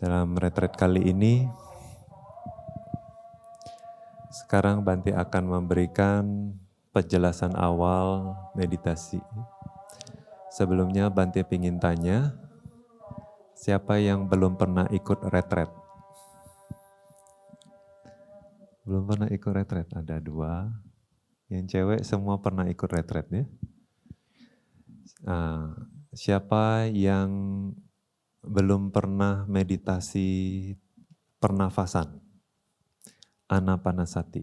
Dalam retret kali ini, sekarang Bante akan memberikan penjelasan awal meditasi. Sebelumnya Bante ingin tanya, siapa yang belum pernah ikut retret? Belum pernah ikut retret, ada 2. Yang cewek semua pernah ikut retret ya. Siapa yang belum pernah meditasi pernafasan, anapanasati?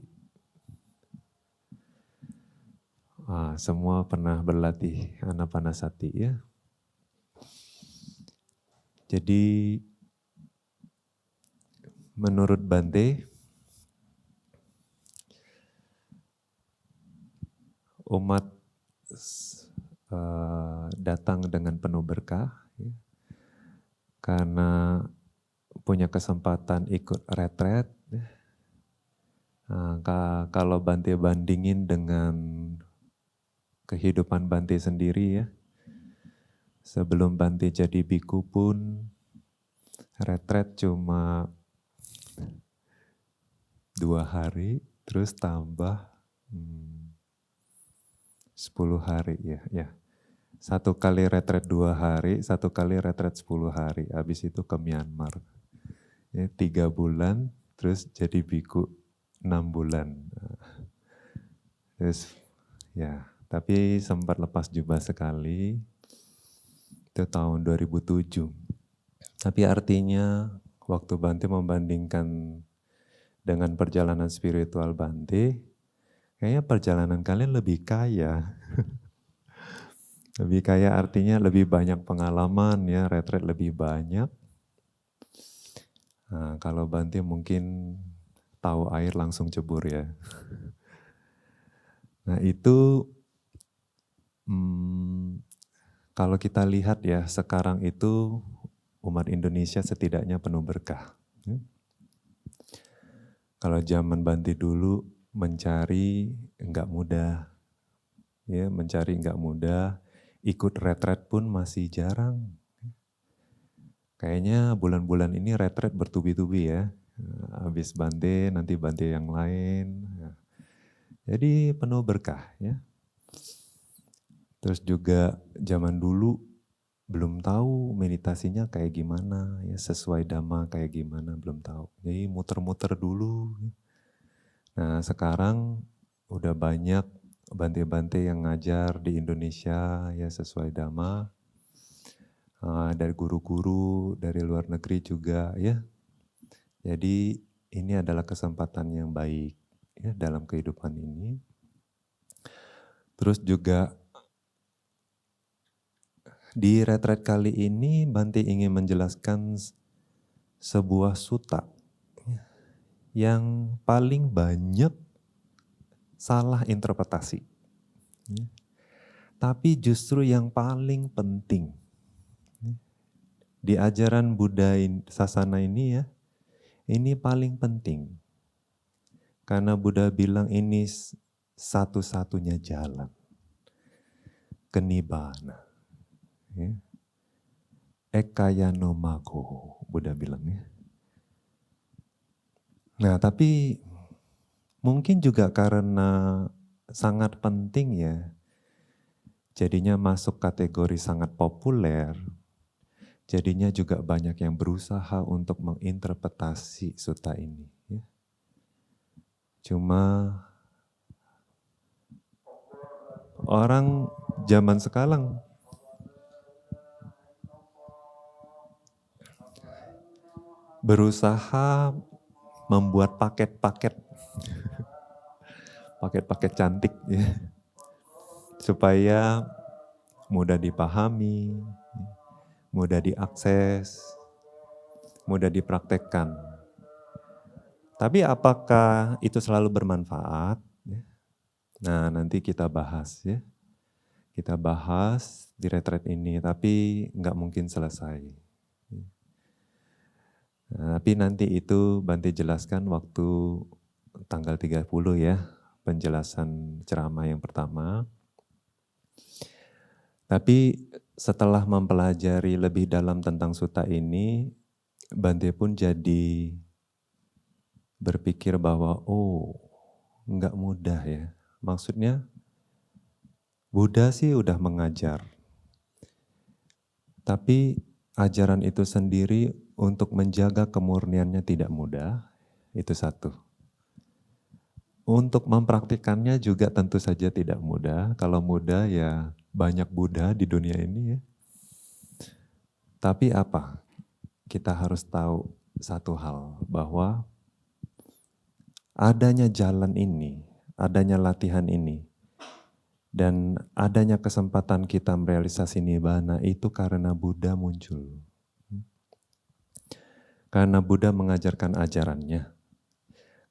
Semua pernah berlatih anapanasati ya. Jadi menurut Bante, umat datang dengan penuh berkah ya, karena punya kesempatan ikut retret. Ya. Kalau Bante bandingin dengan kehidupan Bante sendiri ya, sebelum Bante jadi biku pun retret cuma 2 hari, terus tambah 10 hari ya. 1 kali retret 2 hari, 1 kali retret 10 hari. Habis itu ke Myanmar. Ya, 3 bulan, terus jadi biku 6 bulan. Terus ya, tapi sempat lepas jubah sekali. Itu tahun 2007. Tapi artinya waktu Bante membandingkan dengan perjalanan spiritual Bante, kayaknya perjalanan kalian lebih kaya. Lebih kaya artinya lebih banyak pengalaman ya, retret lebih banyak. Kalau Bante mungkin tahu air langsung cebur ya. Nah itu kalau kita lihat ya sekarang itu umat Indonesia setidaknya penuh berkah. Kalau zaman Bante dulu mencari enggak mudah, ya mencari enggak mudah, ikut retret pun masih jarang. Kayaknya bulan-bulan ini retret bertubi-tubi ya. Habis Bante, nanti Bante yang lain. Jadi penuh berkah ya. Terus juga zaman dulu belum tahu meditasinya kayak gimana, ya sesuai dhamma kayak gimana belum tahu. Jadi muter-muter dulu. Nah sekarang udah banyak Bante-Bante yang ngajar di Indonesia ya sesuai dhamma. Dari guru-guru dari luar negeri juga ya. Jadi ini adalah kesempatan yang baik ya dalam kehidupan ini. Terus juga di retret kali ini Bante ingin menjelaskan sebuah sutta yang paling banyak salah interpretasi. Tapi justru yang paling penting di ajaran Buddha Sasana ini ya, ini paling penting. Karena Buddha bilang ini satu-satunya jalan ke Nibbana. Ya. Ekayano Maggo, Buddha bilang ya. Nah tapi mungkin juga karena sangat penting ya, jadinya masuk kategori sangat populer, jadinya juga banyak yang berusaha untuk menginterpretasi sutta ini. Ya. Cuma orang zaman sekarang berusaha membuat paket-paket cantik ya, supaya mudah dipahami, mudah diakses, mudah dipraktekkan. Tapi apakah itu selalu bermanfaat? Nah nanti kita bahas ya. Kita bahas di retret ini, tapi nggak mungkin selesai. Nah, tapi nanti itu Bante jelaskan waktu tanggal 30 ya, penjelasan ceramah yang pertama. Tapi setelah mempelajari lebih dalam tentang sutta ini, Bante pun jadi berpikir bahwa nggak mudah ya. Maksudnya Buddha sih udah mengajar, tapi ajaran itu sendiri untuk menjaga kemurniannya tidak mudah, itu satu. Untuk mempraktikannya juga tentu saja tidak mudah. Kalau mudah ya banyak Buddha di dunia ini ya. Tapi apa? Kita harus tahu satu hal, bahwa adanya jalan ini, adanya latihan ini, dan adanya kesempatan kita merealisasi Nibbana itu karena Buddha muncul. Karena Buddha mengajarkan ajarannya.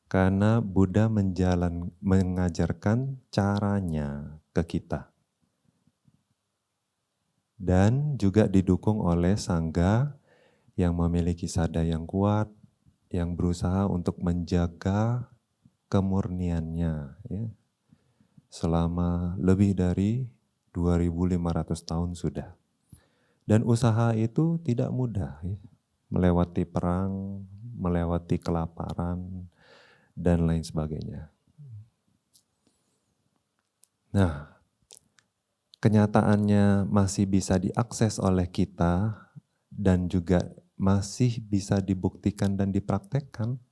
Karena Buddha mengajarkan caranya ke kita. Dan juga didukung oleh Sangha yang memiliki sada yang kuat, yang berusaha untuk menjaga kemurniannya ya. Selama lebih dari 2.500 tahun sudah. Dan usaha itu tidak mudah ya. Melewati perang, melewati kelaparan, dan lain sebagainya. Nah, kenyataannya masih bisa diakses oleh kita dan juga masih bisa dibuktikan dan dipraktekkan.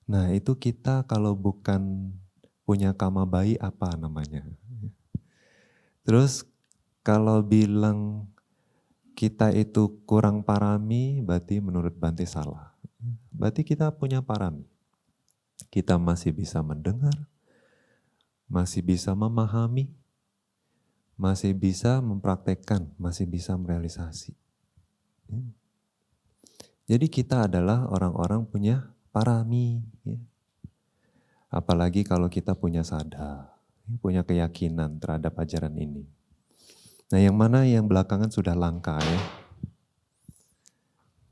Nah, itu kita kalau bukan punya kama bayi apa namanya? Terus kalau bilang kita itu kurang parami, berarti menurut Bante salah. Berarti kita punya parami. Kita masih bisa mendengar, masih bisa memahami, masih bisa mempraktekkan, masih bisa merealisasi. Jadi kita adalah orang-orang punya parami. Apalagi kalau kita punya sada, punya keyakinan terhadap ajaran ini. Nah, yang mana yang belakangan sudah langka ya.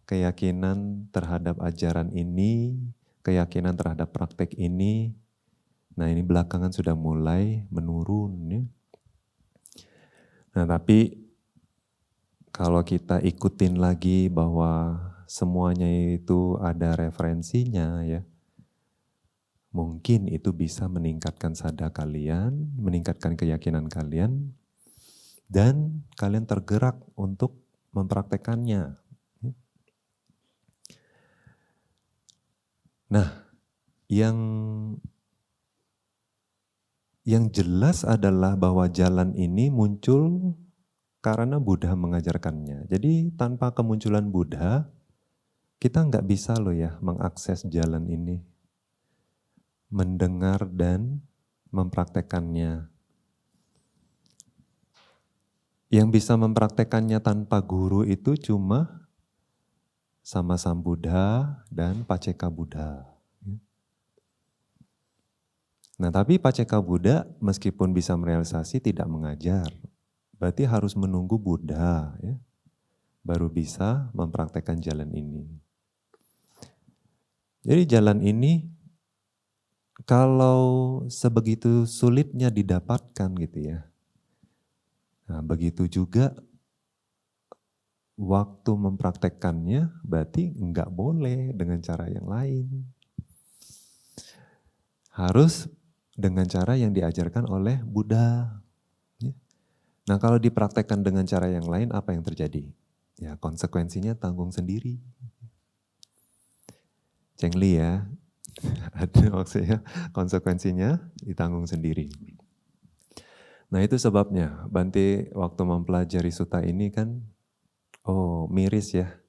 Keyakinan terhadap ajaran ini, keyakinan terhadap praktek ini, nah ini belakangan sudah mulai menurun ya. Nah, tapi kalau kita ikutin lagi bahwa semuanya itu ada referensinya ya, mungkin itu bisa meningkatkan sada kalian, meningkatkan keyakinan kalian, dan kalian tergerak untuk mempraktekannya. Nah, yang jelas adalah bahwa jalan ini muncul karena Buddha mengajarkannya. Jadi tanpa kemunculan Buddha, kita nggak bisa loh ya mengakses jalan ini, mendengar dan mempraktekannya. Yang bisa mempraktekannya tanpa guru itu cuma sama Sambuddha dan Paceka Buddha. Nah, tapi Paceka Buddha meskipun bisa merealisasi tidak mengajar. Berarti harus menunggu Buddha ya, baru bisa mempraktekkan jalan ini. Jadi jalan ini kalau sebegitu sulitnya didapatkan gitu ya. Nah, begitu juga waktu mempraktekkannya berarti enggak boleh dengan cara yang lain. Harus dengan cara yang diajarkan oleh Buddha. Nah, kalau dipraktekkan dengan cara yang lain apa yang terjadi? Ya konsekuensinya tanggung sendiri. Cengli ya, ada maksudnya konsekuensinya ditanggung sendiri. Nah itu sebabnya Bante waktu mempelajari sutta ini kan, miris ya.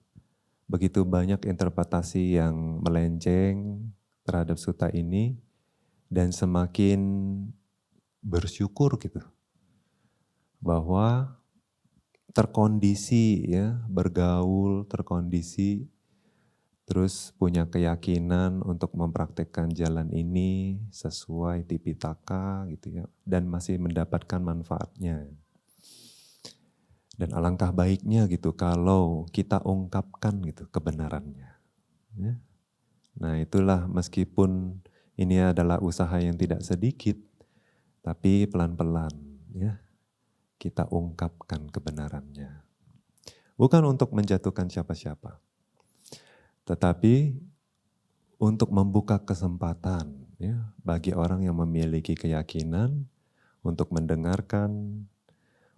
Begitu banyak interpretasi yang melenceng terhadap sutta ini dan semakin bersyukur gitu. Bahwa terkondisi ya, bergaul, terkondisi, terus punya keyakinan untuk mempraktekkan jalan ini sesuai Tipitaka gitu ya, dan masih mendapatkan manfaatnya. Dan alangkah baiknya gitu kalau kita ungkapkan gitu kebenarannya. Ya. Nah itulah meskipun ini adalah usaha yang tidak sedikit, tapi pelan-pelan ya kita ungkapkan kebenarannya. Bukan untuk menjatuhkan siapa-siapa. Tetapi untuk membuka kesempatan ya, bagi orang yang memiliki keyakinan untuk mendengarkan,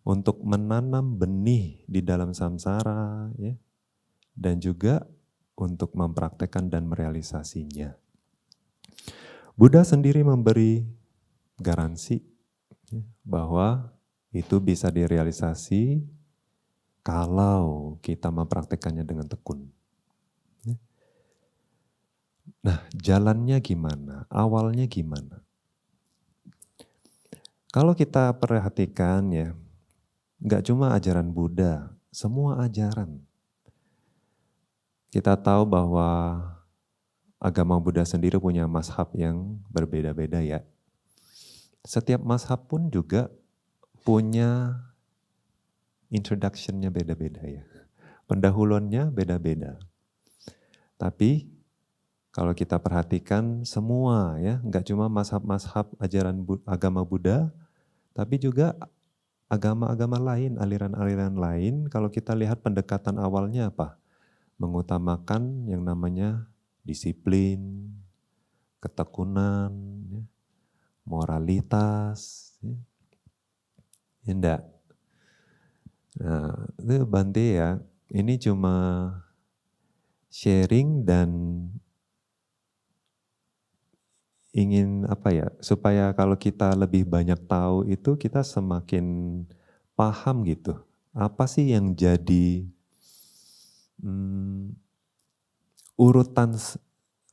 untuk menanam benih di dalam samsara, ya, dan juga untuk mempraktekkan dan merealisasinya. Buddha sendiri memberi garansi ya, bahwa itu bisa direalisasi kalau kita mempraktekannya dengan tekun. Nah, jalannya gimana? Awalnya gimana? Kalau kita perhatikan ya, nggak cuma ajaran Buddha, semua ajaran. Kita tahu bahwa agama Buddha sendiri punya mazhab yang berbeda-beda ya. Setiap mazhab pun juga punya introduction-nya beda-beda ya. Pendahuluannya beda-beda. Tapi kalau kita perhatikan semua ya, nggak cuma mazhab-mazhab ajaran agama Buddha, tapi juga agama-agama lain, aliran-aliran lain, kalau kita lihat pendekatan awalnya apa? Mengutamakan yang namanya disiplin, ketekunan, ya, moralitas. Ya enggak? Nah, itu Bante ya, ini cuma sharing dan ingin apa ya, supaya kalau kita lebih banyak tahu itu kita semakin paham gitu. Apa sih yang jadi urutan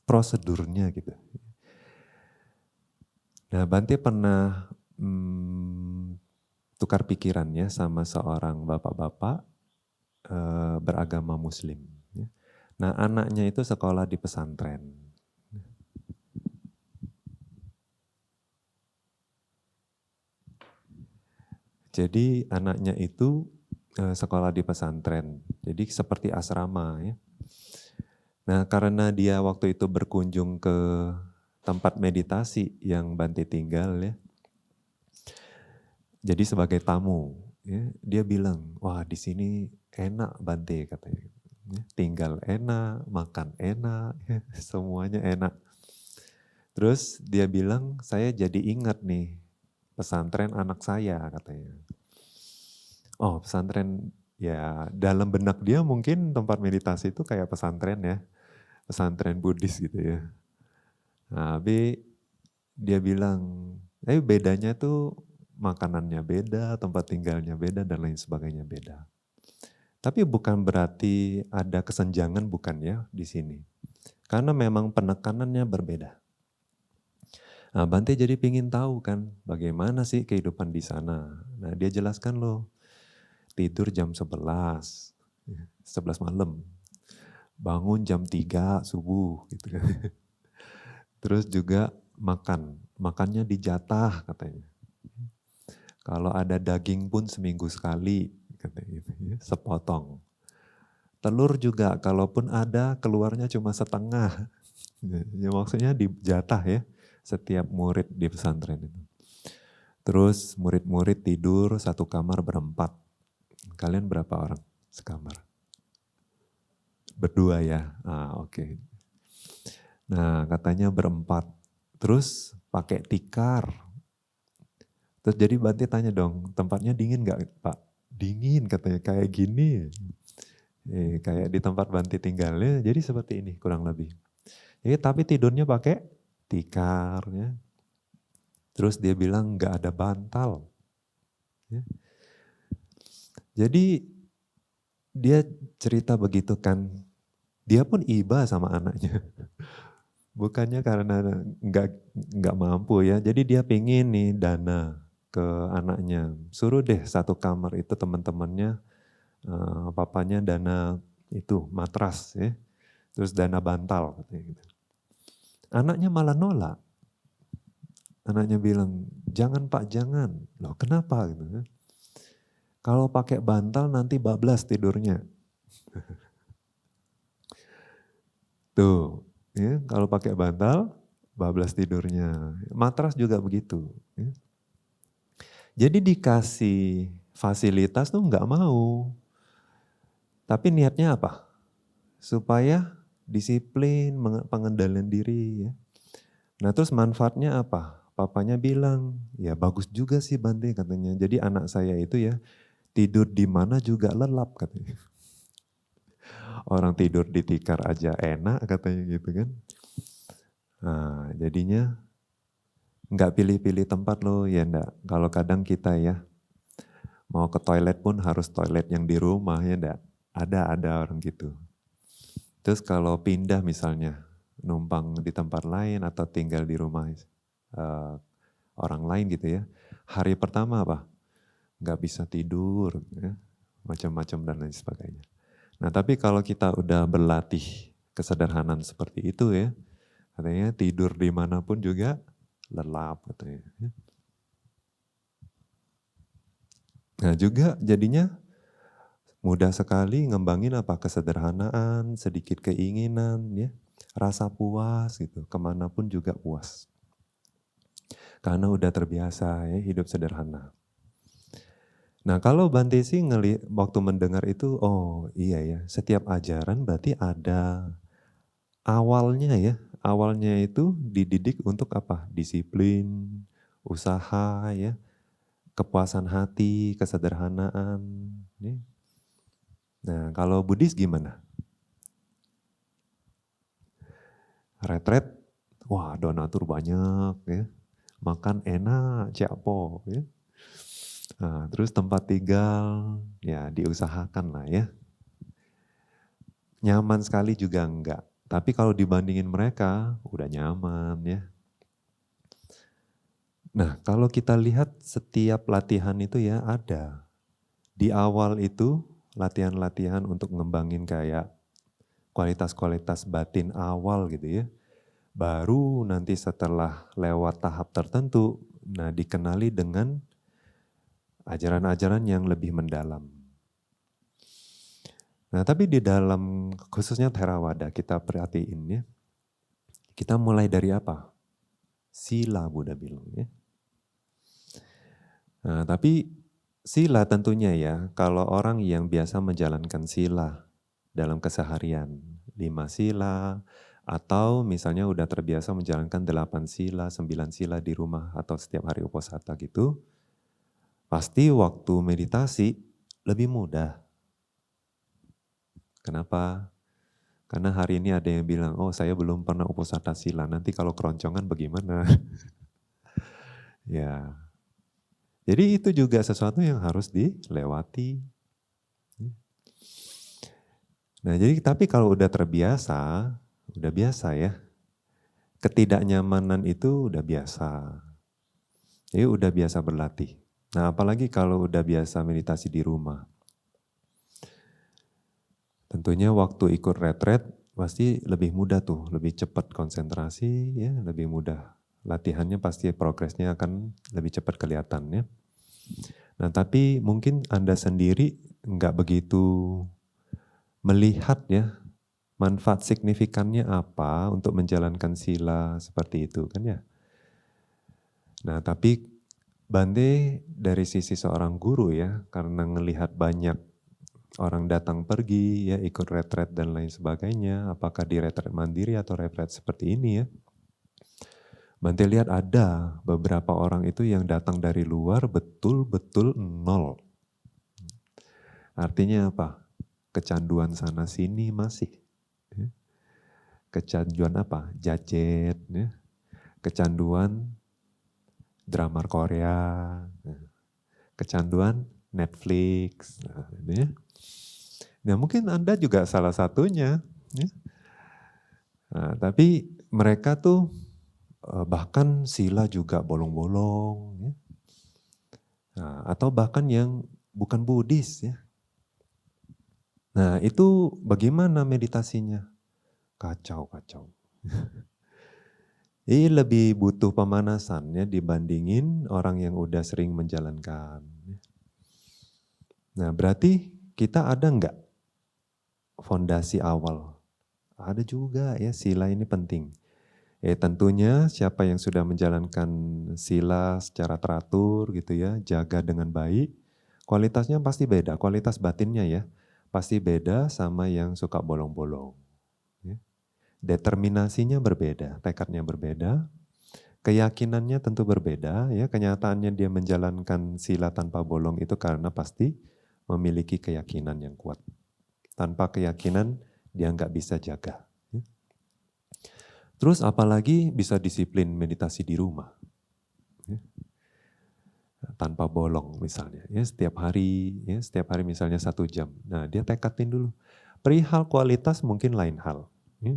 prosedurnya gitu. Nah, Bante pernah tukar pikirannya sama seorang bapak-bapak beragama Muslim. Nah, anaknya itu sekolah di pesantren. Jadi anaknya itu sekolah di pesantren, jadi seperti asrama ya. Nah, karena dia waktu itu berkunjung ke tempat meditasi yang Bante tinggal ya, jadi sebagai tamu, ya, dia bilang, wah di sini enak Bante katanya, ya, tinggal enak, makan enak, ya, semuanya enak. Terus dia bilang, saya jadi ingat nih pesantren anak saya katanya. Oh pesantren, ya dalam benak dia mungkin tempat meditasi itu kayak pesantren ya, pesantren Buddhis gitu ya. Nah, tapi dia bilang, bedanya tuh makanannya beda, tempat tinggalnya beda, dan lain sebagainya beda. Tapi bukan berarti ada kesenjangan, bukan ya di sini. Karena memang penekanannya berbeda. Nah, Bante jadi pingin tahu kan bagaimana sih kehidupan di sana. Nah, dia jelaskan loh, tidur jam 11 malam, bangun jam 3 subuh gitu kan. Terus juga makannya dijatah katanya. Kalau ada daging pun seminggu sekali katanya gitu ya, sepotong. Telur juga kalaupun ada keluarnya cuma setengah. Ya, maksudnya dijatah ya setiap murid di pesantren itu. Terus murid-murid tidur satu kamar berempat. Kalian berapa orang sekamar? Berdua ya? Oke. Nah katanya berempat. Terus pakai tikar. Terus jadi Bante tanya dong, tempatnya dingin gak Pak? Dingin katanya, kayak gini. Kayak di tempat Bante tinggalnya, jadi seperti ini kurang lebih. Tapi tidurnya pakai tikar. Ya. Terus dia bilang gak ada bantal. Ya. Jadi dia cerita begitu kan, dia pun iba sama anaknya. Bukannya karena nggak mampu ya, jadi dia pengen nih dana ke anaknya. Suruh deh satu kamar itu teman-temannya, papanya dana itu matras ya, terus dana bantal katanya gitu. Anaknya malah nolak. Anaknya bilang, jangan Pak, jangan. Loh kenapa gitu kan? Kalau pakai bantal nanti bablas tidurnya. Tuh, ya, kalau pakai bantal bablas tidurnya. Matras juga begitu. Ya. Jadi dikasih fasilitas tuh nggak mau. Tapi niatnya apa? Supaya disiplin, pengendalian diri ya. Nah terus manfaatnya apa? Papanya bilang, ya bagus juga sih Bante katanya. Jadi anak saya itu ya tidur di mana juga lelap katanya. Orang tidur di tikar aja enak katanya gitu kan. Nah jadinya nggak pilih-pilih tempat loh ya enggak. Kalau kadang kita ya mau ke toilet pun harus toilet yang di rumah ya enggak. Ada orang gitu. Terus kalau pindah misalnya numpang di tempat lain atau tinggal di rumah orang lain gitu ya. Hari pertama apa? Nggak bisa tidur, ya, macam-macam dan lain sebagainya. Nah tapi kalau kita udah berlatih kesederhanaan seperti itu ya, katanya tidur dimanapun juga lelap katanya. Nah juga jadinya mudah sekali ngembangin apa kesederhanaan, sedikit keinginan, ya, rasa puas gitu, kemanapun juga puas. Karena udah terbiasa ya hidup sederhana. Nah kalau Bante sih waktu mendengar itu, oh iya ya, setiap ajaran berarti ada awalnya ya. Awalnya itu dididik untuk apa? Disiplin, usaha ya, kepuasan hati, kesederhanaan. Ya. Nah kalau Buddhis gimana? Retret, wah donatur banyak ya, makan enak, ciapo ya. Nah, terus tempat tinggal, ya diusahakan lah ya. Nyaman sekali juga enggak. Tapi kalau dibandingin mereka, udah nyaman ya. Nah kalau kita lihat setiap latihan itu ya ada. Di awal itu latihan-latihan untuk ngembangin kayak kualitas-kualitas batin awal gitu ya. Baru nanti setelah lewat tahap tertentu, nah dikenali dengan ajaran-ajaran yang lebih mendalam. Nah tapi di dalam khususnya Theravada kita perhatiin ya, kita mulai dari apa? Sila Buddha bilang ya. Nah tapi sila tentunya ya, kalau orang yang biasa menjalankan sila dalam keseharian, 5 sila, atau misalnya udah terbiasa menjalankan 8 sila, 9 sila di rumah atau setiap hari uposatha gitu, pasti waktu meditasi lebih mudah. Kenapa? Karena hari ini ada yang bilang, oh saya belum pernah uposatha sila, nanti kalau keroncongan bagaimana? Ya, jadi itu juga sesuatu yang harus dilewati. Nah jadi tapi kalau udah terbiasa, udah biasa ya, ketidaknyamanan itu udah biasa. Jadi udah biasa berlatih. Nah apalagi kalau udah biasa meditasi di rumah. Tentunya waktu ikut retret pasti lebih mudah tuh, lebih cepat konsentrasi, ya, lebih mudah. Latihannya pasti progresnya akan lebih cepat kelihatan ya. Nah tapi mungkin Anda sendiri nggak begitu melihat ya manfaat signifikannya apa untuk menjalankan sila seperti itu kan ya. Nah tapi Bante dari sisi seorang guru ya, karena ngelihat banyak orang datang pergi ya ikut retret dan lain sebagainya, apakah di retret mandiri atau retret seperti ini ya. Bante lihat ada beberapa orang itu yang datang dari luar betul-betul nol. Artinya apa? Kecanduan sana sini masih. Ya. Kecanduan apa? Jajet. Ya. Kecanduan drama Korea. Kecanduan Netflix. Ya. Nah mungkin Anda juga salah satunya. Ya. Nah, tapi mereka tuh bahkan sila juga bolong-bolong. Ya. Nah, atau bahkan yang bukan Buddhis ya. Nah itu bagaimana meditasinya? Kacau. Ini lebih butuh pemanasannya dibandingin orang yang udah sering menjalankan. Nah berarti kita ada enggak fondasi awal? Ada juga ya, sila ini penting. Tentunya siapa yang sudah menjalankan sila secara teratur gitu ya, jaga dengan baik, kualitasnya pasti beda, kualitas batinnya ya, pasti beda sama yang suka bolong-bolong. Ya. Determinasinya berbeda, tekadnya berbeda, keyakinannya tentu berbeda. Ya, kenyataannya dia menjalankan sila tanpa bolong itu karena pasti memiliki keyakinan yang kuat. Tanpa keyakinan dia nggak bisa jaga. Terus apalagi bisa disiplin meditasi di rumah. Tanpa bolong misalnya, ya setiap hari misalnya 1 jam. Nah dia tekatin dulu. Perihal kualitas mungkin lain hal. Ya.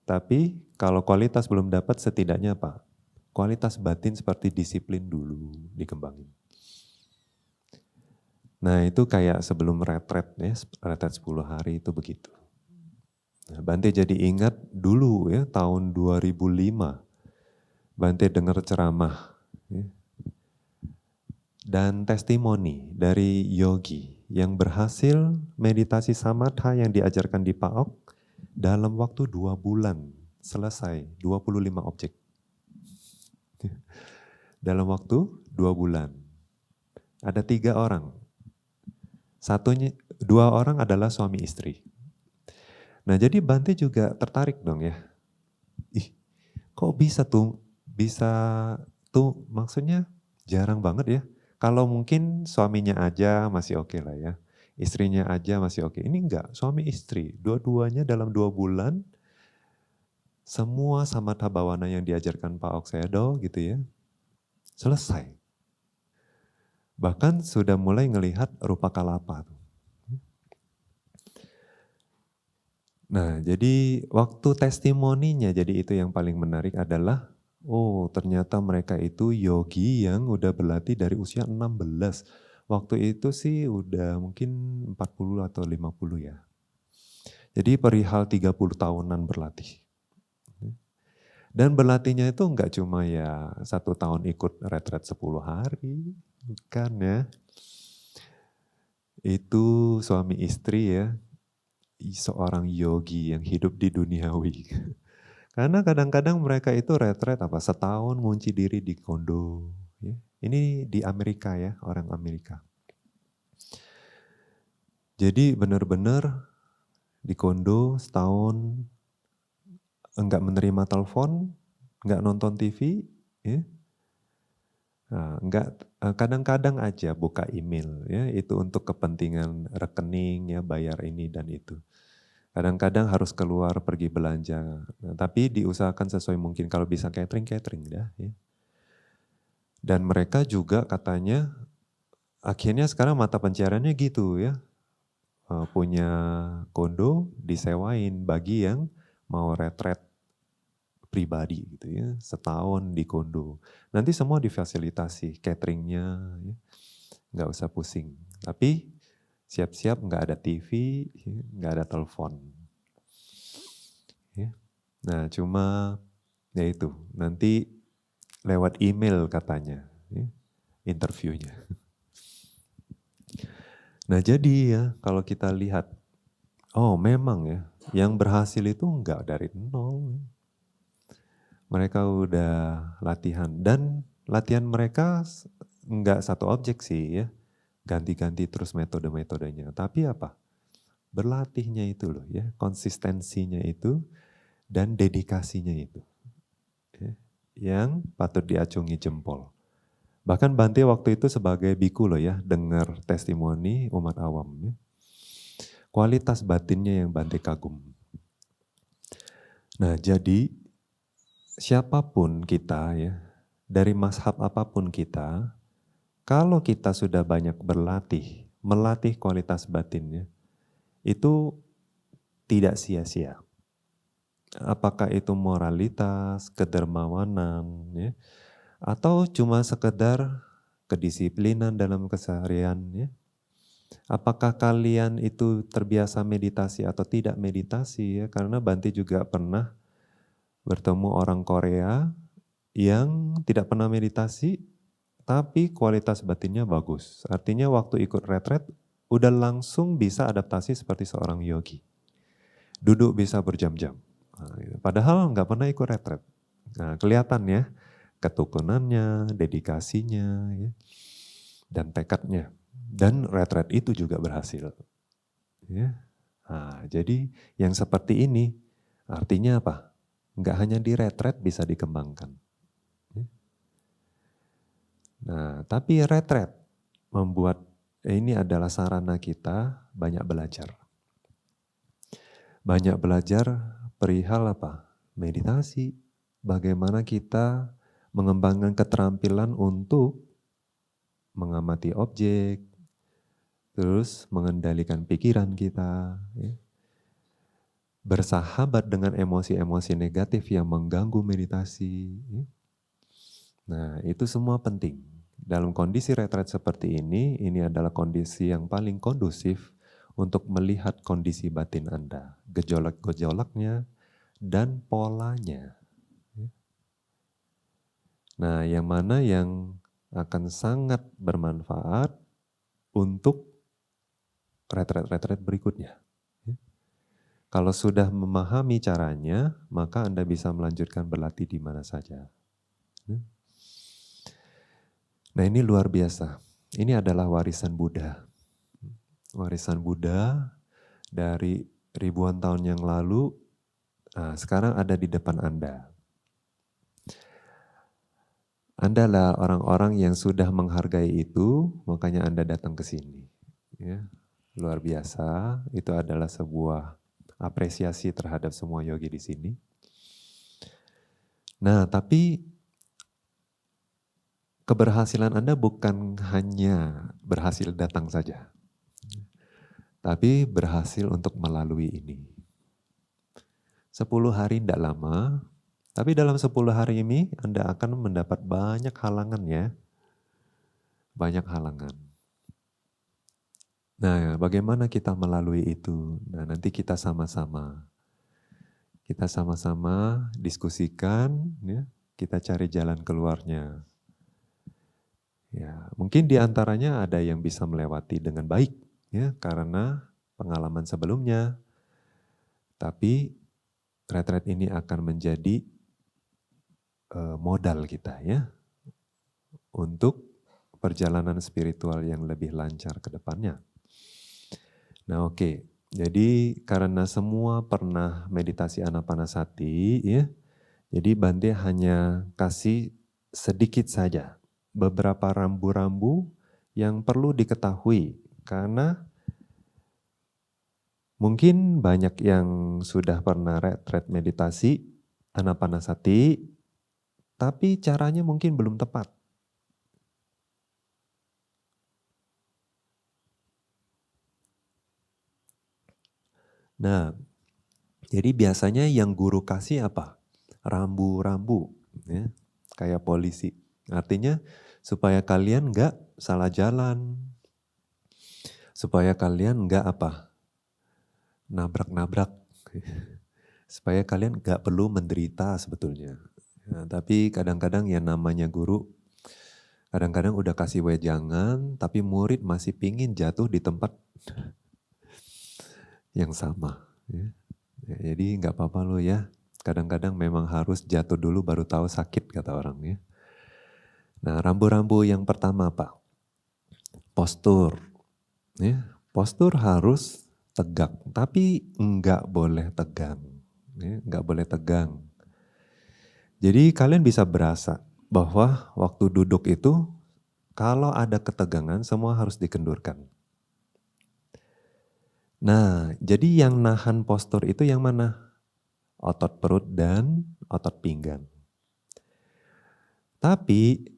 Tapi kalau kualitas belum dapat setidaknya apa? Kualitas batin seperti disiplin dulu dikembangin. Nah itu kayak sebelum retret ya, retret 10 hari itu begitu. Nah, Bante jadi ingat dulu ya tahun 2005, Bante dengar ceramah ya, dan testimoni dari yogi yang berhasil meditasi samatha yang diajarkan di PAOK dalam waktu 2 bulan selesai 25 objek. Dalam waktu 2 bulan. Ada 3 orang. 2 orang adalah suami istri. Nah jadi Bante juga tertarik dong ya. Ih kok bisa tuh maksudnya jarang banget ya. Kalau mungkin suaminya aja masih oke lah ya. Istrinya aja masih oke. Ini enggak, suami istri. Dua-duanya dalam 2 bulan semua samatha bhawana yang diajarkan Pak Oksedo gitu ya. Selesai. Bahkan sudah mulai ngelihat rupa kalapa. Nah, jadi waktu testimoninya, jadi itu yang paling menarik adalah, oh ternyata mereka itu yogi yang udah berlatih dari usia 16. Waktu itu sih udah mungkin 40 atau 50 ya. Jadi perihal 30 tahunan berlatih. Dan berlatihnya itu enggak cuma ya 1 tahun ikut retret 10 hari, bukan ya. Itu suami istri ya, seorang yogi yang hidup di duniawi. Karena kadang-kadang mereka itu retret setahun ngunci diri di kondo. Ya. Ini di Amerika ya, orang Amerika. Jadi benar-benar di kondo setahun enggak menerima telepon, enggak nonton TV, ya. Nah, kadang-kadang aja buka email ya, itu untuk kepentingan rekening ya, bayar ini dan itu. Kadang-kadang harus keluar pergi belanja, nah, tapi diusahakan sesuai mungkin, kalau bisa catering dah ya. Dan mereka juga katanya akhirnya sekarang mata pencariannya gitu ya, punya kondo disewain bagi yang mau retret pribadi gitu ya, setahun di kondo. Nanti semua difasilitasi, cateringnya ya, nggak usah pusing. Tapi siap-siap nggak ada TV, nggak ada telepon. Ya. Nah cuma ya itu, nanti lewat email katanya ya, interviewnya. Nah jadi ya kalau kita lihat, oh memang ya yang berhasil itu enggak dari nol. Mereka udah latihan dan latihan mereka enggak satu objek sih ya, ganti-ganti terus metode-metodenya. Tapi apa? Berlatihnya itu loh ya, konsistensinya itu dan dedikasinya itu. Ya, yang patut diacungi jempol. Bahkan Bante waktu itu sebagai biku loh ya, dengar testimoni umat awam. Ya. Kualitas batinnya yang Bante kagum. Nah jadi siapapun kita ya, dari mazhab apapun kita, kalau kita sudah banyak berlatih, melatih kualitas batinnya, itu tidak sia-sia. Apakah itu moralitas, kedermawanan, ya, atau cuma sekedar kedisiplinan dalam keseharian, ya. Apakah kalian itu terbiasa meditasi atau tidak meditasi ya? Karena Bante juga pernah bertemu orang Korea yang tidak pernah meditasi, tapi kualitas batinnya bagus. Artinya waktu ikut retret, udah langsung bisa adaptasi seperti seorang yogi. Duduk bisa berjam-jam. Padahal nggak pernah ikut retret. Nah, kelihatan ya, ketekunannya, dedikasinya, ya, dan tekadnya. Dan retret itu juga berhasil. Ya. Nah, jadi yang seperti ini Artinya apa? Enggak hanya di retret bisa dikembangkan. Nah, tapi retret membuat ini adalah sarana kita banyak belajar. Banyak belajar perihal apa? Meditasi. Bagaimana kita mengembangkan keterampilan untuk mengamati objek, terus mengendalikan pikiran kita, ya. Bersahabat dengan emosi-emosi negatif yang mengganggu meditasi. Ya. Nah, itu semua penting. Dalam kondisi retret seperti ini adalah kondisi yang paling kondusif untuk melihat kondisi batin Anda, gejolak-gejolaknya, dan polanya. Nah, yang mana yang akan sangat bermanfaat untuk retret-retret berikutnya. Kalau sudah memahami caranya, maka Anda bisa melanjutkan berlatih di mana saja. Nah, ini luar biasa. Ini adalah warisan Buddha. Warisan Buddha dari ribuan tahun yang lalu, nah sekarang ada di depan Anda. Anda lah orang-orang yang sudah menghargai itu, makanya Anda datang ke sini. Ya, luar biasa, itu adalah sebuah apresiasi terhadap semua yogi di sini. Nah, tapi keberhasilan Anda bukan hanya berhasil datang saja, tapi berhasil untuk melalui ini. 10 hari tidak lama, tapi dalam 10 hari ini Anda akan mendapat banyak halangan ya. Banyak halangan. Nah, bagaimana kita melalui itu? Nah, nanti kita sama-sama diskusikan, ya, kita cari jalan keluarnya. Ya, mungkin di antaranya ada yang bisa melewati dengan baik, ya, karena pengalaman sebelumnya. Tapi retret ini akan menjadi modal kita, ya, untuk perjalanan spiritual yang lebih lancar ke depannya. Nah, oke. Jadi karena semua pernah meditasi Anapanasati, ya. Jadi Bante hanya kasih sedikit saja beberapa rambu-rambu yang perlu diketahui karena mungkin banyak yang sudah pernah retret meditasi Anapanasati, tapi caranya mungkin belum tepat. Nah, jadi biasanya yang guru kasih apa? Rambu-rambu, ya, kayak polisi. Artinya supaya kalian nggak salah jalan, supaya kalian nggak apa? Nabrak-nabrak, supaya kalian nggak perlu menderita sebetulnya. Nah, tapi kadang-kadang yang namanya guru, kadang-kadang udah kasih wejangan, tapi murid masih pingin jatuh di tempat yang sama. Ya. Jadi nggak apa-apa lo ya, kadang-kadang memang harus jatuh dulu baru tahu sakit kata orang ya. Nah, rambu-rambu yang pertama apa? Postur. Ya, postur harus tegak, tapi nggak boleh tegang. Ya, nggak boleh tegang. Jadi kalian bisa berasa bahwa waktu duduk itu kalau ada ketegangan semua harus dikendurkan. Nah, jadi yang nahan postur itu yang mana? Otot perut dan otot pinggang. Tapi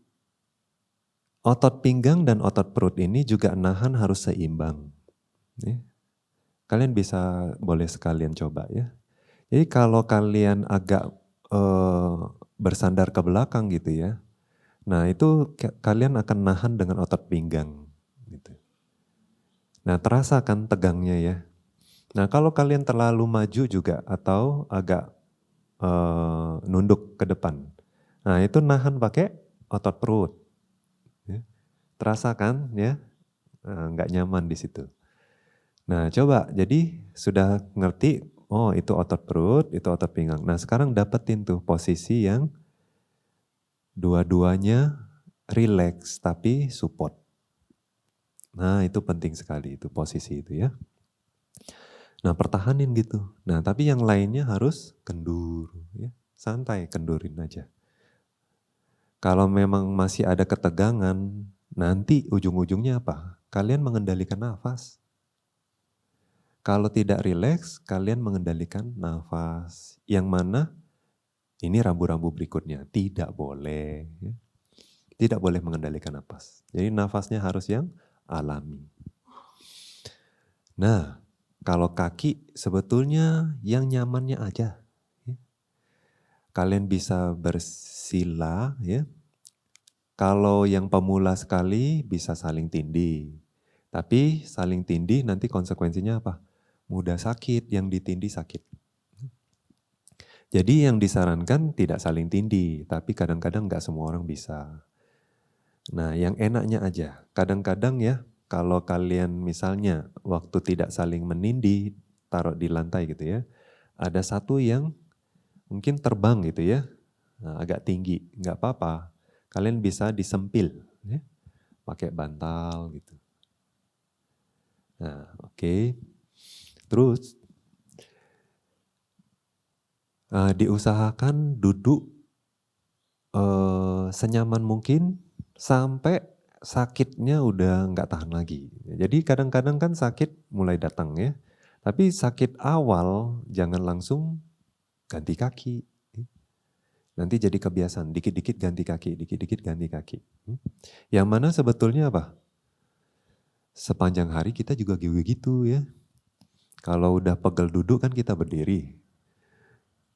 otot pinggang dan otot perut ini juga nahan harus seimbang. Kalian bisa boleh sekalian coba ya. Jadi kalau kalian agak bersandar ke belakang gitu ya, nah itu kalian akan nahan dengan otot pinggang. Gitu. Nah terasa kan tegangnya ya. Nah kalau kalian terlalu maju juga atau agak nunduk ke depan, nah itu nahan pakai otot perut. Ya. Terasa kan ya, nggak nyaman di situ. Nah coba, jadi sudah ngerti, oh itu otot perut, itu otot pinggang. Nah sekarang dapetin tuh posisi yang dua-duanya relax tapi support. Nah itu penting sekali itu posisi itu ya. Nah pertahanin gitu. Nah tapi yang lainnya harus kendur, ya. Santai, kendurin aja. Kalau memang masih ada ketegangan, nanti ujung-ujungnya apa? Kalian mengendalikan nafas. Kalau tidak rileks, kalian mengendalikan nafas. Yang mana? Ini rambu-rambu berikutnya, tidak boleh. Ya. Tidak boleh mengendalikan nafas. Jadi nafasnya harus yang alami. Nah, kalau kaki sebetulnya yang nyamannya aja. Ya. Kalian bisa bersila, ya. Kalau yang pemula sekali bisa saling tindih. Tapi saling tindih nanti konsekuensinya apa? Mudah sakit, yang ditindih sakit. Jadi yang disarankan tidak saling tindih, tapi kadang-kadang nggak semua orang bisa. Nah yang enaknya aja, kadang-kadang ya kalau kalian misalnya waktu tidak saling menindih, taruh di lantai gitu ya, ada satu yang mungkin terbang gitu ya, nah, agak tinggi, nggak apa-apa. Kalian bisa disempil, ya, pakai bantal gitu. Nah oke. Terus diusahakan duduk senyaman mungkin sampai sakitnya udah nggak tahan lagi. Jadi kadang-kadang kan sakit mulai datang ya, tapi sakit awal jangan langsung ganti kaki. Nanti jadi kebiasaan, dikit-dikit ganti kaki, dikit-dikit ganti kaki. Yang mana sebetulnya apa? Sepanjang hari kita juga gitu ya. Kalau udah pegel duduk kan kita berdiri.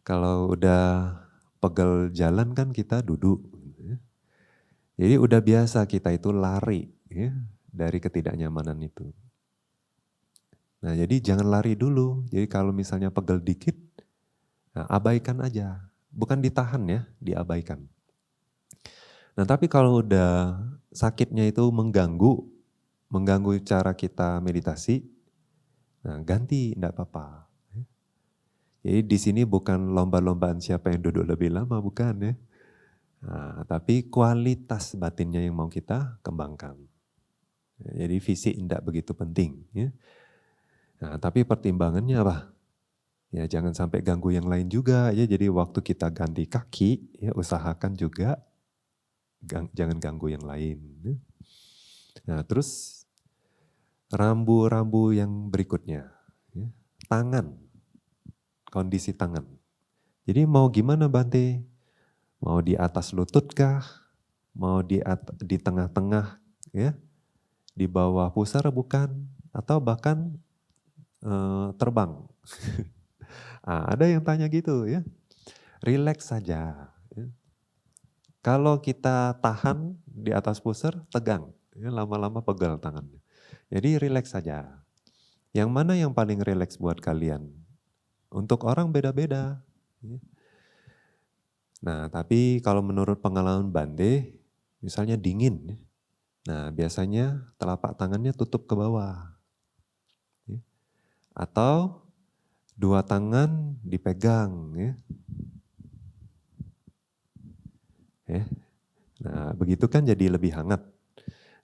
Kalau udah pegel jalan kan kita duduk. Jadi udah biasa kita itu lari ya, dari ketidaknyamanan itu. Nah jadi jangan lari dulu. Jadi kalau misalnya pegel dikit, nah, abaikan aja. Bukan ditahan ya, diabaikan. Nah tapi kalau udah sakitnya itu mengganggu cara kita meditasi, nah ganti, enggak apa-apa. Jadi di sini bukan lomba-lombaan siapa yang duduk lebih lama, bukan ya. Nah, tapi kualitas batinnya yang mau kita kembangkan. Jadi fisik tidak begitu penting. Ya. Nah, tapi pertimbangannya apa? Ya jangan sampai ganggu yang lain juga. Ya, jadi waktu kita ganti kaki, ya usahakan juga jangan ganggu yang lain. Ya. Nah terus rambu-rambu yang berikutnya, ya. Tangan, kondisi tangan. Jadi mau gimana Bante? Mau di atas lutut kah? Mau di tengah-tengah, ya? Di bawah pusar bukan? Atau bahkan terbang. Ada yang tanya gitu ya. Relax saja. Ya. Kalau kita tahan di atas pusar, tegang. Ya, lama-lama pegal tangannya. Jadi relax saja. Yang mana yang paling relax buat kalian? Untuk orang beda-beda. Ya. Nah tapi kalau menurut pengalaman Bante, misalnya dingin. Nah biasanya telapak tangannya tutup ke bawah. Ya. Atau dua tangan dipegang. Ya. Ya. Nah begitu kan jadi lebih hangat.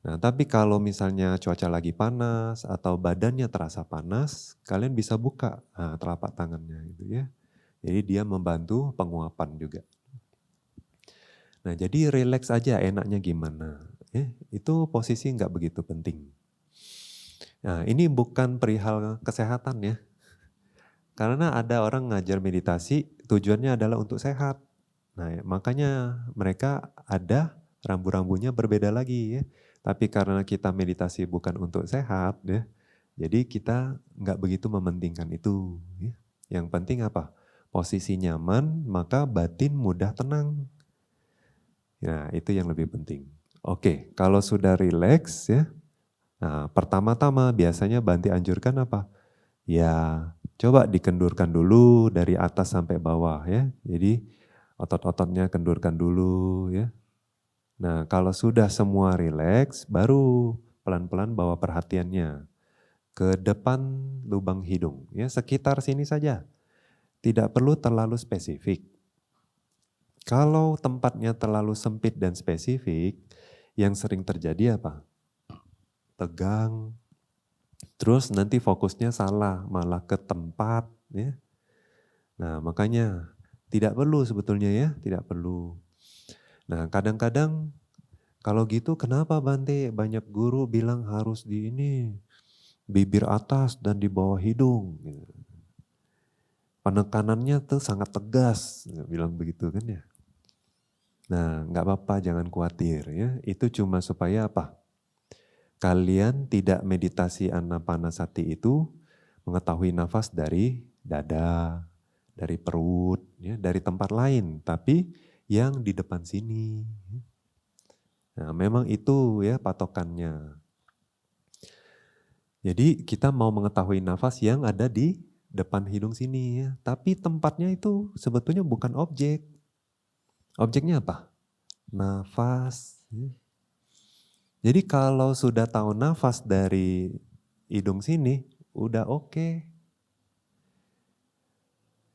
Nah tapi kalau misalnya cuaca lagi panas atau badannya terasa panas, kalian bisa buka telapak tangannya gitu ya. Jadi dia membantu penguapan juga. Nah jadi relax aja enaknya gimana. Ya, itu posisi nggak begitu penting. Nah ini bukan perihal kesehatan ya. Karena ada orang ngajar meditasi tujuannya adalah untuk sehat. Nah makanya mereka ada rambu-rambunya berbeda lagi ya. Tapi karena kita meditasi bukan untuk sehat ya, jadi kita nggak begitu mementingkan itu. Ya. Yang penting apa? Posisi nyaman, maka batin mudah tenang. Nah itu yang lebih penting. Oke, kalau sudah rileks ya, nah pertama-tama biasanya Bante anjurkan apa? Ya coba dikendurkan dulu dari atas sampai bawah ya. Jadi otot-ototnya kendurkan dulu ya. Nah kalau sudah semua rileks, baru pelan-pelan bawa perhatiannya ke depan lubang hidung. Ya sekitar sini saja, tidak perlu terlalu spesifik. Kalau tempatnya terlalu sempit dan spesifik, yang sering terjadi apa? Tegang, Terus nanti fokusnya salah, malah ke tempat. Ya. Nah makanya tidak perlu sebetulnya ya, tidak perlu. Nah kadang-kadang kalau gitu kenapa Bante banyak guru bilang harus di ini, bibir atas dan di bawah hidung. Penekanannya tuh sangat tegas, bilang begitu kan ya. Nah nggak apa-apa jangan khawatir ya, itu cuma supaya apa? Kalian tidak meditasi anapanasati itu mengetahui nafas dari dada, dari perut, ya, dari tempat lain, tapi yang di depan sini. Nah, memang itu ya patokannya. Jadi kita mau mengetahui nafas yang ada di depan hidung sini ya, tapi tempatnya itu sebetulnya bukan objek. Objeknya apa? Nafas. Ya. Jadi kalau sudah tahu nafas dari hidung sini, udah oke.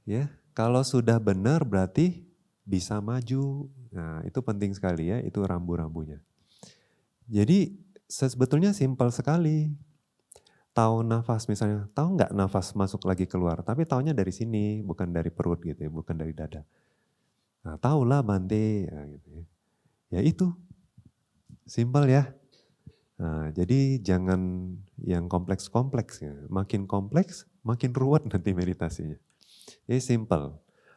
Ya, kalau sudah benar berarti bisa maju. Nah, itu penting sekali ya, itu rambu-rambunya. Jadi sebetulnya simpel sekali. Tahu nafas misalnya, tahu nggak nafas masuk lagi keluar, tapi tahunya dari sini, bukan dari perut gitu ya, bukan dari dada. Nah, tahulah Bante, ya, gitu ya. Ya itu, simpel ya. Nah, jadi jangan yang kompleks-kompleks ya. Makin kompleks, makin ruwet nanti meditasinya. Jadi simple.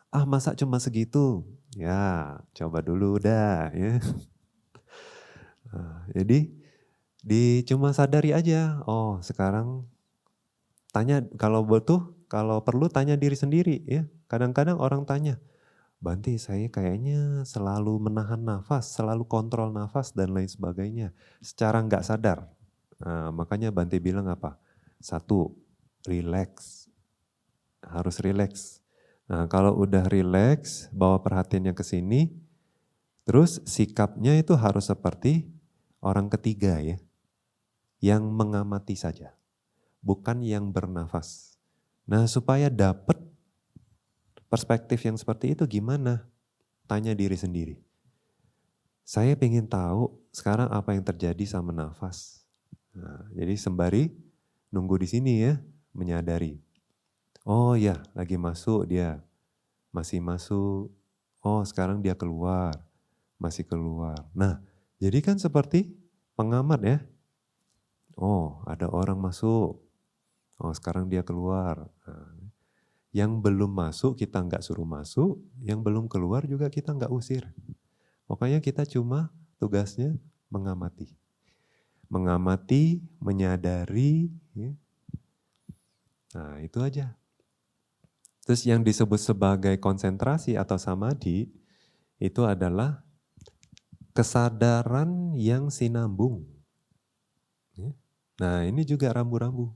Ah masa cuma segitu? Ya coba dulu dah ya. Nah, jadi cuma sadari aja. Oh sekarang tanya kalau butuh, kalau perlu tanya diri sendiri ya. Kadang-kadang orang tanya, Bante saya kayaknya selalu menahan nafas, selalu kontrol nafas dan lain sebagainya. Secara nggak sadar. Nah, makanya Bante bilang apa? Satu, relax. Harus relax. Nah kalau udah relax, bawa perhatiannya ke sini, terus sikapnya itu harus seperti orang ketiga ya, yang mengamati saja, bukan yang bernafas. Nah supaya dapat perspektif yang seperti itu gimana? Tanya diri sendiri. Saya ingin tahu sekarang apa yang terjadi sama nafas. Nah, jadi sembari nunggu di sini ya, menyadari. Oh ya, lagi masuk dia, masih masuk. Oh sekarang dia keluar, masih keluar. Nah jadi kan seperti pengamat ya. Oh ada orang masuk, oh sekarang dia keluar. Nah, yang belum masuk kita nggak suruh masuk, yang belum keluar juga kita nggak usir. Pokoknya kita cuma tugasnya mengamati. Mengamati, menyadari. Ya. Nah itu aja. Terus yang disebut sebagai konsentrasi atau samadhi itu adalah kesadaran yang sinambung. Ya. Nah ini juga rambu-rambu.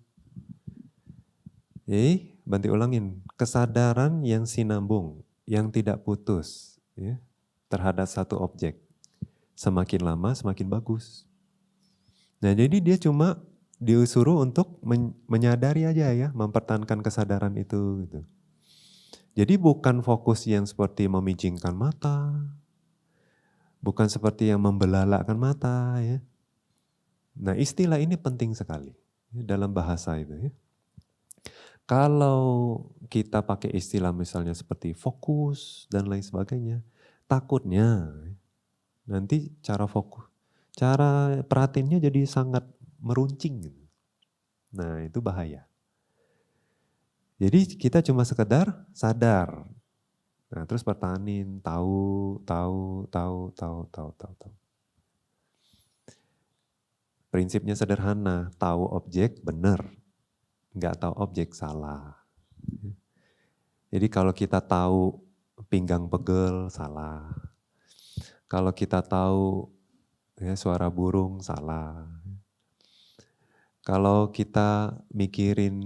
Banti ulangin, kesadaran yang sinambung, yang tidak putus ya, terhadap satu objek. Semakin lama semakin bagus. Nah jadi dia cuma disuruh untuk menyadari aja ya, mempertahankan kesadaran itu. Gitu. Jadi bukan fokus yang seperti memicingkan mata, bukan seperti yang membelalakan mata ya. Nah istilah ini penting sekali ya, dalam bahasa itu ya. Kalau kita pakai istilah misalnya seperti fokus dan lain sebagainya, takutnya nanti cara fokus, cara perhatiannya jadi sangat meruncing. Nah itu bahaya. Jadi kita cuma sekedar sadar. Nah terus pertahanin, tahu. Prinsipnya sederhana, tahu objek benar, nggak tahu objek salah. Jadi kalau kita tahu pinggang pegel salah. Kalau kita tahu ya, suara burung salah. Kalau kita mikirin,